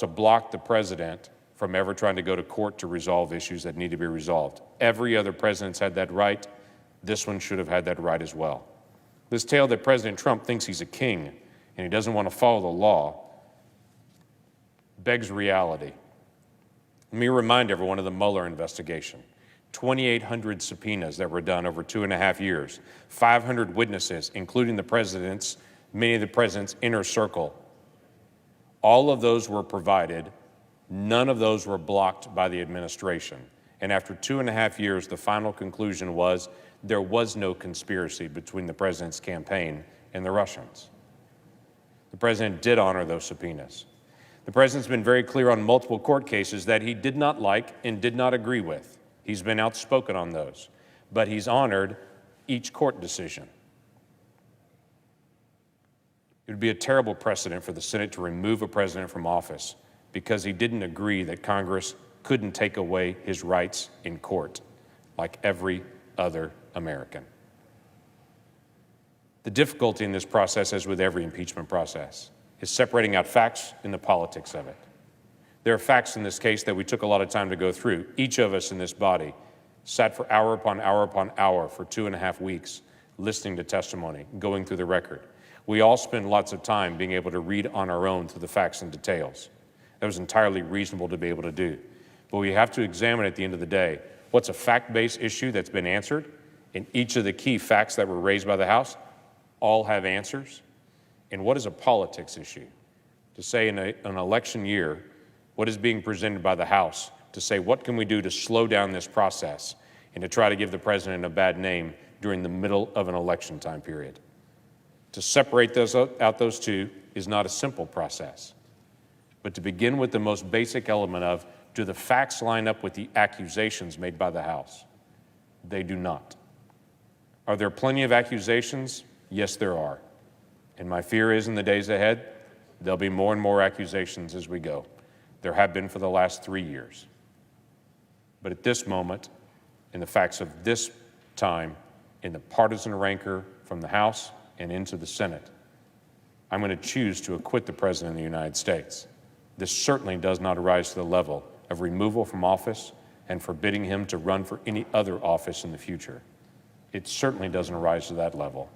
block the president from ever trying to go to court to resolve issues that need to be resolved. Every other president's had that right. This one should have had that right as well. This tale that President Trump thinks he's a king and he doesn't want to follow the law begs reality. Let me remind everyone of the Mueller investigation. 2,800 subpoenas that were done over 2.5 years, 500 witnesses, including many of the president's inner circle. All of those were provided. None of those were blocked by the administration. And after 2.5 years, the final conclusion was there was no conspiracy between the president's campaign and the Russians. The president did honor those subpoenas. The president's been very clear on multiple court cases that he did not like and did not agree with. He's been outspoken on those, but he's honored each court decision. It would be a terrible precedent for the Senate to remove a president from office because he didn't agree that Congress couldn't take away his rights in court like every other American. The difficulty in this process, as with every impeachment process, is separating out facts and the politics of it. There are facts in this case that we took a lot of time to go through. Each of us in this body sat for hour upon hour upon hour for 2.5 weeks listening to testimony, going through the record. We all spend lots of time being able to read on our own through the facts and details. That was entirely reasonable to be able to do. But we have to examine at the end of the day, what's a fact-based issue that's been answered? And each of the key facts that were raised by the House all have answers. And what is a politics issue? To say in an election year, what is being presented by the House to say, what can we do to slow down this process and to try to give the president a bad name during the middle of an election time period? To separate those two is not a simple process. But to begin with the most basic element of, do the facts line up with the accusations made by the House? They do not. Are there plenty of accusations? Yes, there are. And my fear is in the days ahead, there'll be more and more accusations as we go. There have been for the last 3 years. But at this moment, in the facts of this time, in the partisan rancor from the House and into the Senate, I'm going to choose to acquit the President of the United States. This certainly does not rise to the level of removal from office and forbidding him to run for any other office in the future. It certainly doesn't rise to that level.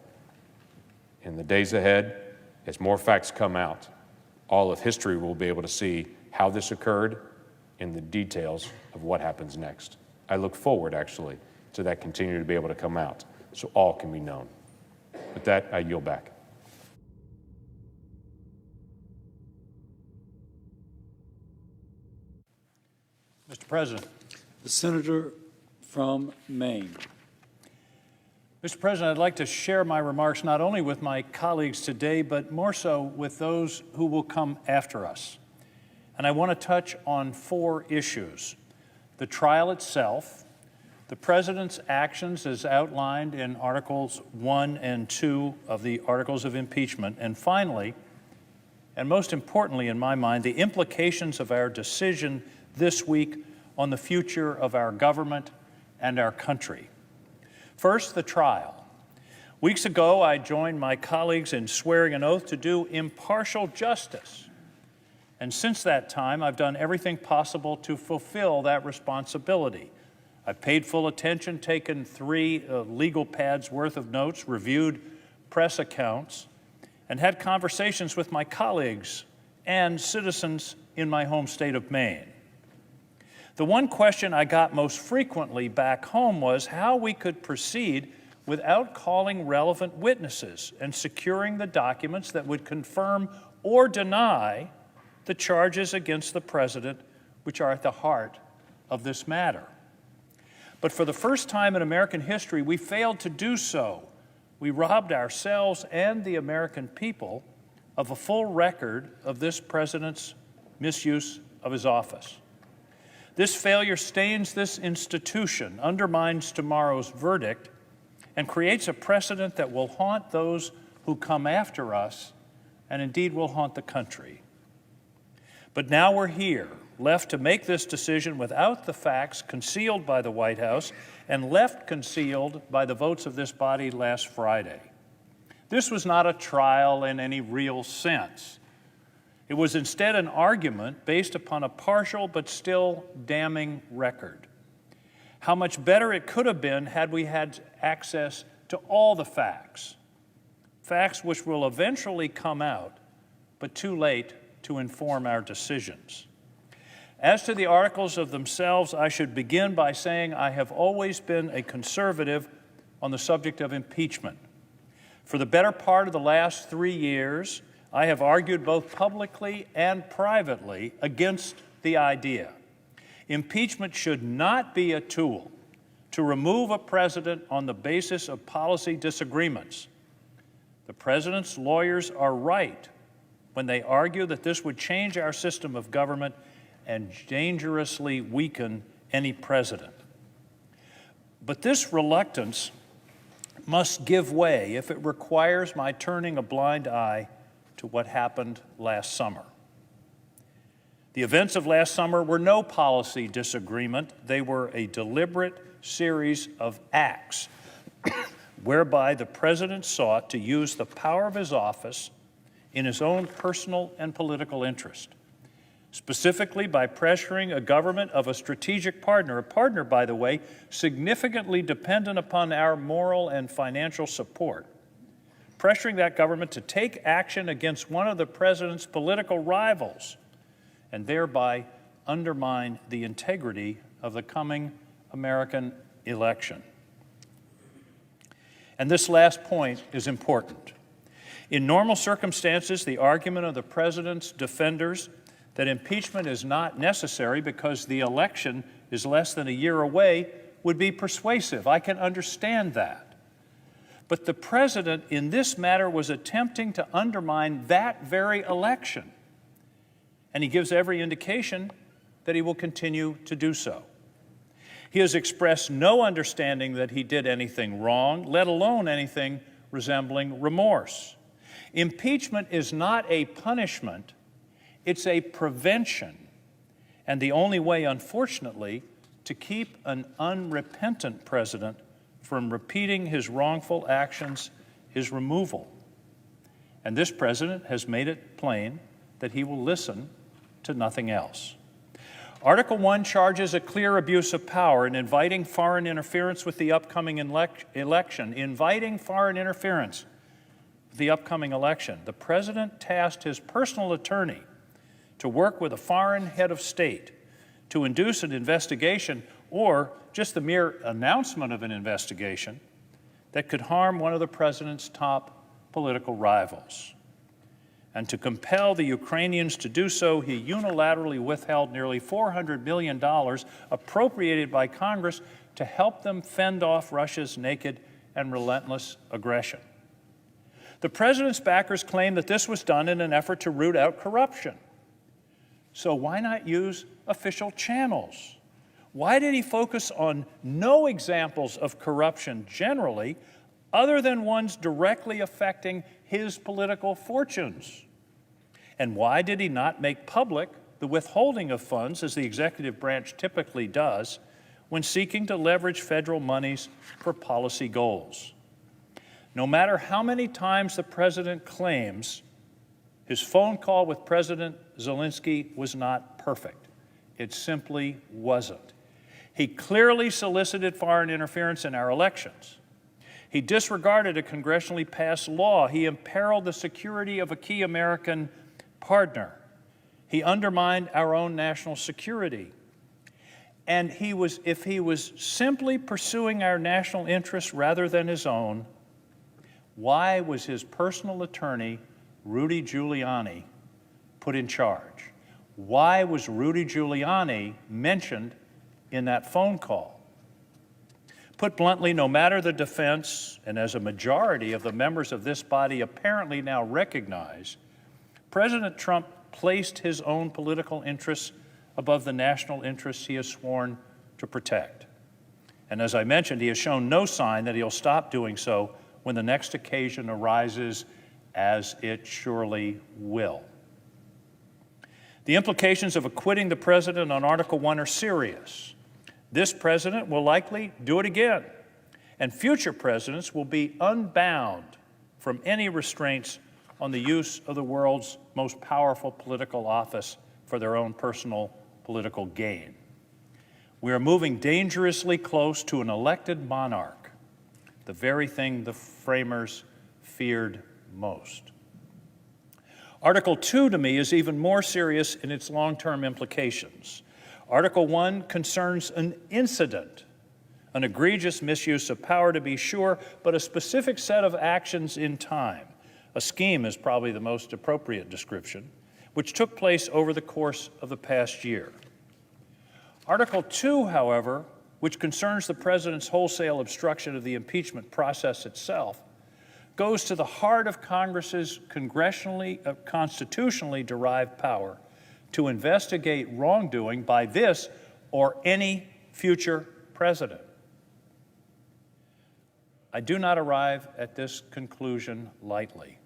In the days ahead, as more facts come out, all of history will be able to see how this occurred and the details of what happens next. I look forward, actually, to that continuing to be able to come out so all can be known. With that, I yield back.
Mr. President. The senator from Maine.
Mr. President, I'd like to share my remarks not only with my colleagues today, but more so with those who will come after us. And I want to touch on 4 issues: the trial itself, the President's actions as outlined in Articles 1 and 2 of the Articles of Impeachment, and finally, and most importantly in my mind, the implications of our decision this week on the future of our government and our country. First, the trial. Weeks ago, I joined my colleagues in swearing an oath to do impartial justice. And since that time, I've done everything possible to fulfill that responsibility. I've paid full attention, taken 3 legal pads worth of notes, reviewed press accounts, and had conversations with my colleagues and citizens in my home state of Maine. The one question I got most frequently back home was how we could proceed without calling relevant witnesses and securing the documents that would confirm or deny the charges against the President, which are at the heart of this matter. But for the first time in American history, we failed to do so. We robbed ourselves and the American people of a full record of this President's misuse of his office. This failure stains this institution, undermines tomorrow's verdict, and creates a precedent that will haunt those who come after us, and indeed will haunt the country. But now we're here, left to make this decision without the facts concealed by the White House and left concealed by the votes of this body last Friday. This was not a trial in any real sense. It was instead an argument based upon a partial but still damning record. How much better it could have been had we had access to all the facts, facts which will eventually come out, but too late to inform our decisions. As to the articles of themselves, I should begin by saying I have always been a conservative on the subject of impeachment. For the better part of the last 3 years, I have argued both publicly and privately against the idea. Impeachment should not be a tool to remove a president on the basis of policy disagreements. The president's lawyers are right when they argue that this would change our system of government and dangerously weaken any president. But this reluctance must give way if it requires my turning a blind eye to what happened last summer. The events of last summer were no policy disagreement. They were a deliberate series of acts whereby the president sought to use the power of his office in his own personal and political interest, specifically by pressuring a government of a strategic partner, a partner, by the way, significantly dependent upon our moral and financial support, pressuring that government to take action against one of the president's political rivals and thereby undermine the integrity of the coming American election. And this last point is important. In normal circumstances, the argument of the president's defenders that impeachment is not necessary because the election is less than a year away would be persuasive. I can understand that. But the president in this matter was attempting to undermine that very election. And he gives every indication that he will continue to do so. He has expressed no understanding that he did anything wrong, let alone anything resembling remorse. Impeachment is not a punishment, it's a prevention. And the only way, unfortunately, to keep an unrepentant president from repeating his wrongful actions is removal. And this president has made it plain that he will listen to nothing else. Article 1 charges a clear abuse of power in inviting foreign interference with the upcoming election. Inviting foreign interference with the upcoming election. The president tasked his personal attorney to work with a foreign head of state to induce an investigation or just the mere announcement of an investigation that could harm one of the president's top political rivals. And to compel the Ukrainians to do so, he unilaterally withheld nearly $400 million appropriated by Congress to help them fend off Russia's naked and relentless aggression. The president's backers claim that this was done in an effort to root out corruption. So why not use official channels? Why did he focus on no examples of corruption generally, other than ones directly affecting his political fortunes? And why did he not make public the withholding of funds, as the executive branch typically does, when seeking to leverage federal monies for policy goals? No matter how many times the president claims his phone call with President Zelensky was not perfect, it simply wasn't. He clearly solicited foreign interference in our elections. He disregarded a congressionally passed law. He imperiled the security of a key American partner. He undermined our own national security. And if he was simply pursuing our national interests rather than his own, why was his personal attorney, Rudy Giuliani, put in charge? Why was Rudy Giuliani mentioned in that phone call? Put bluntly, no matter the defense, and as a majority of the members of this body apparently now recognize, President Trump placed his own political interests above the national interests he has sworn to protect. And as I mentioned, he has shown no sign that he'll stop doing so when the next occasion arises, as it surely will. The implications of acquitting the president on Article 1 are serious. This president will likely do it again, and future presidents will be unbound from any restraints on the use of the world's most powerful political office for their own personal political gain. We are moving dangerously close to an elected monarch, the very thing the framers feared most. Article 2, to me, is even more serious in its long-term implications. Article 1 concerns an incident, an egregious misuse of power, to be sure, but a specific set of actions in time. A scheme is probably the most appropriate description, which took place over the course of the past year. Article 2, however, which concerns the president's wholesale obstruction of the impeachment process itself, goes to the heart of Congress's constitutionally derived power to investigate wrongdoing by this or any future president. I do not arrive at this conclusion lightly.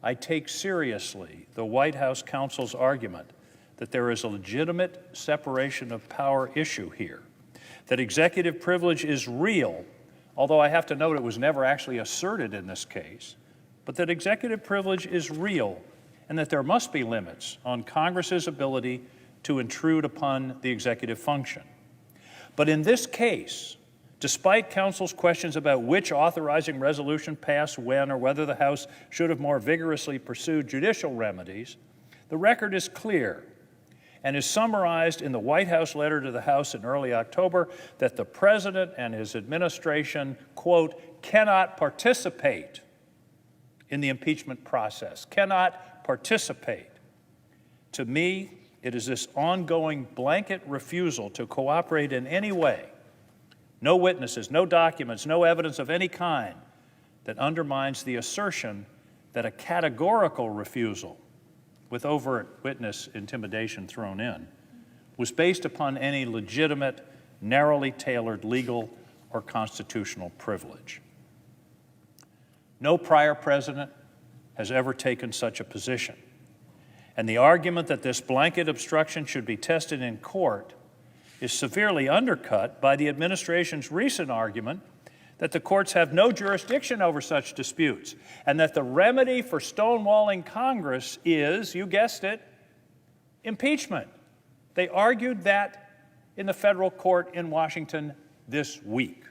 I take seriously the White House counsel's argument that there is a legitimate separation of power issue here, that executive privilege is real, although I have to note it was never actually asserted in this case, but that executive privilege is real and that there must be limits on Congress's ability to intrude upon the executive function. But in this case, despite counsel's questions about which authorizing resolution passed when or whether the House should have more vigorously pursued judicial remedies, the record is clear and is summarized in the White House letter to the House in early October that the president and his administration, quote, cannot participate in the impeachment process, cannot participate. To me, it is this ongoing blanket refusal to cooperate in any way, no witnesses, no documents, no evidence of any kind, that undermines the assertion that a categorical refusal, with overt witness intimidation thrown in, was based upon any legitimate, narrowly tailored legal or constitutional privilege. No prior president has ever taken such a position. And the argument that this blanket obstruction should be tested in court is severely undercut by the administration's recent argument that the courts have no jurisdiction over such disputes, and that the remedy for stonewalling Congress is, you guessed it, impeachment. They argued that in the federal court in Washington this week.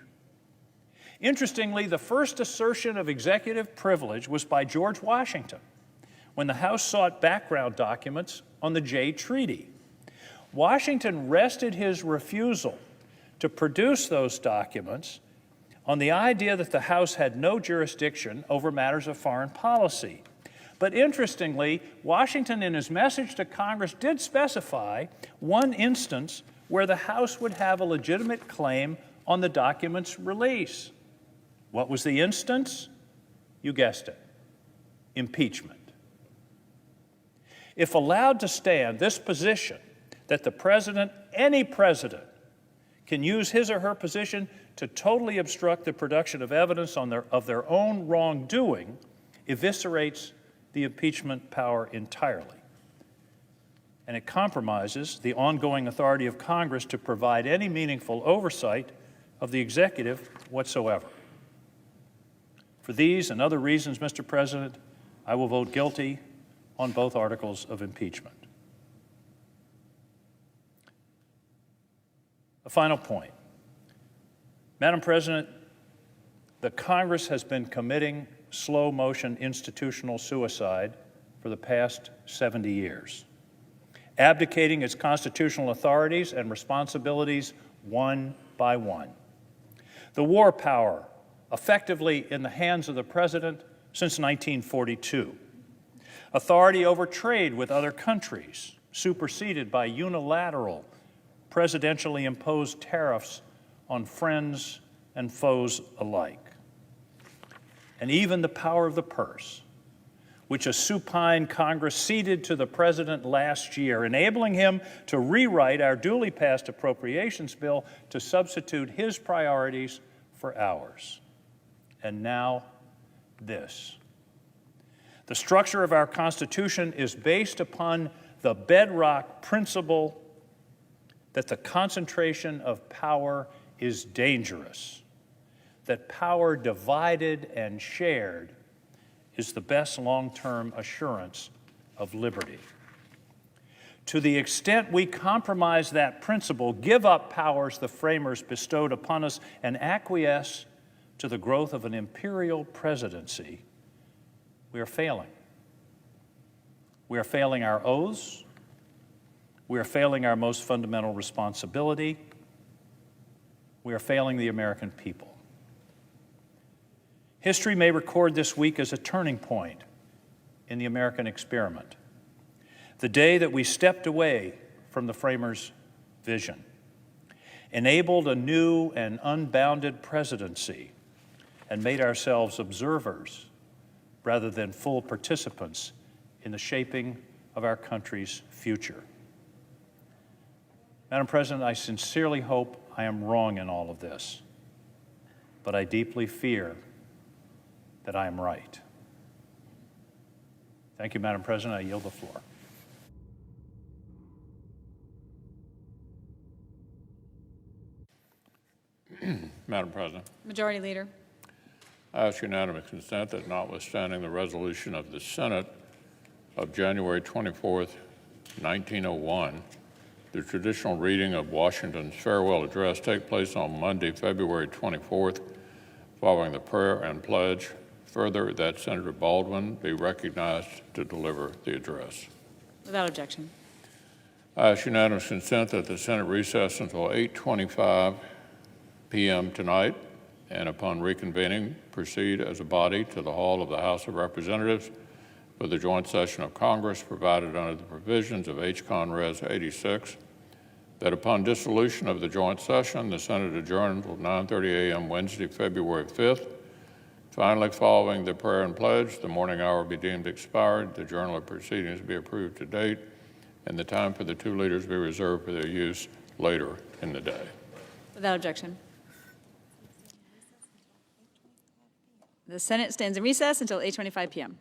Interestingly, the first assertion of executive privilege was by George Washington when the House sought background documents on the Jay Treaty. Washington rested his refusal to produce those documents on the idea that the House had no jurisdiction over matters of foreign policy. But interestingly, Washington, in his message to Congress, did specify one instance where the House would have a legitimate claim on the document's release. What was the instance? You guessed it, impeachment. If allowed to stand, this position that the president, any president, can use his or her position to totally obstruct the production of evidence of their own wrongdoing eviscerates the impeachment power entirely. And it compromises the ongoing authority of Congress to provide any meaningful oversight of the executive whatsoever. For these and other reasons, Mr. President, I will vote guilty on both articles of impeachment. A final point. Madam President, the Congress has been committing slow motion institutional suicide for the past 70 years, abdicating its constitutional authorities and responsibilities one by one. The war power effectively in the hands of the president since 1942. Authority over trade with other countries superseded by unilateral presidentially imposed tariffs on friends and foes alike. And even the power of the purse, which a supine Congress ceded to the president last year, enabling him to rewrite our duly passed appropriations bill to substitute his priorities for ours. And now, this. The structure of our Constitution is based upon the bedrock principle that the concentration of power is dangerous, that power divided and shared is the best long-term assurance of liberty. To the extent we compromise that principle, give up powers the framers bestowed upon us, and acquiesce to the growth of an imperial presidency, we are failing. We are failing our oaths. We are failing our most fundamental responsibility. We are failing the American people. History may record this week as a turning point in the American experiment. The day that we stepped away from the framers' vision, enabled a new and unbounded presidency, and made ourselves observers rather than full participants in the shaping of our country's future. Madam President, I sincerely hope I am wrong in all of this, but I deeply fear that I am right. Thank you, Madam President. I yield the floor.
Madam President,
Majority Leader.
I ask unanimous consent that notwithstanding the resolution of the Senate of January 24th, 1901, the traditional reading of Washington's farewell address take place on Monday, February 24th, following the prayer and pledge. Further, that Senator Baldwin be recognized to deliver the address.
Without objection.
I ask unanimous consent that the Senate recess until 8:25 p.m. tonight, and upon reconvening, proceed as a body to the hall of the House of Representatives for the joint session of Congress provided under the provisions of H-Con Res 86, that upon dissolution of the joint session, the Senate adjourn until 9:30 a.m. Wednesday, February 5th. Finally, following the prayer and pledge, the morning hour be deemed expired, the journal of proceedings be approved to date, and the time for the two leaders be reserved for their use later in the day.
Without objection. The Senate stands in recess until 8:25 p.m.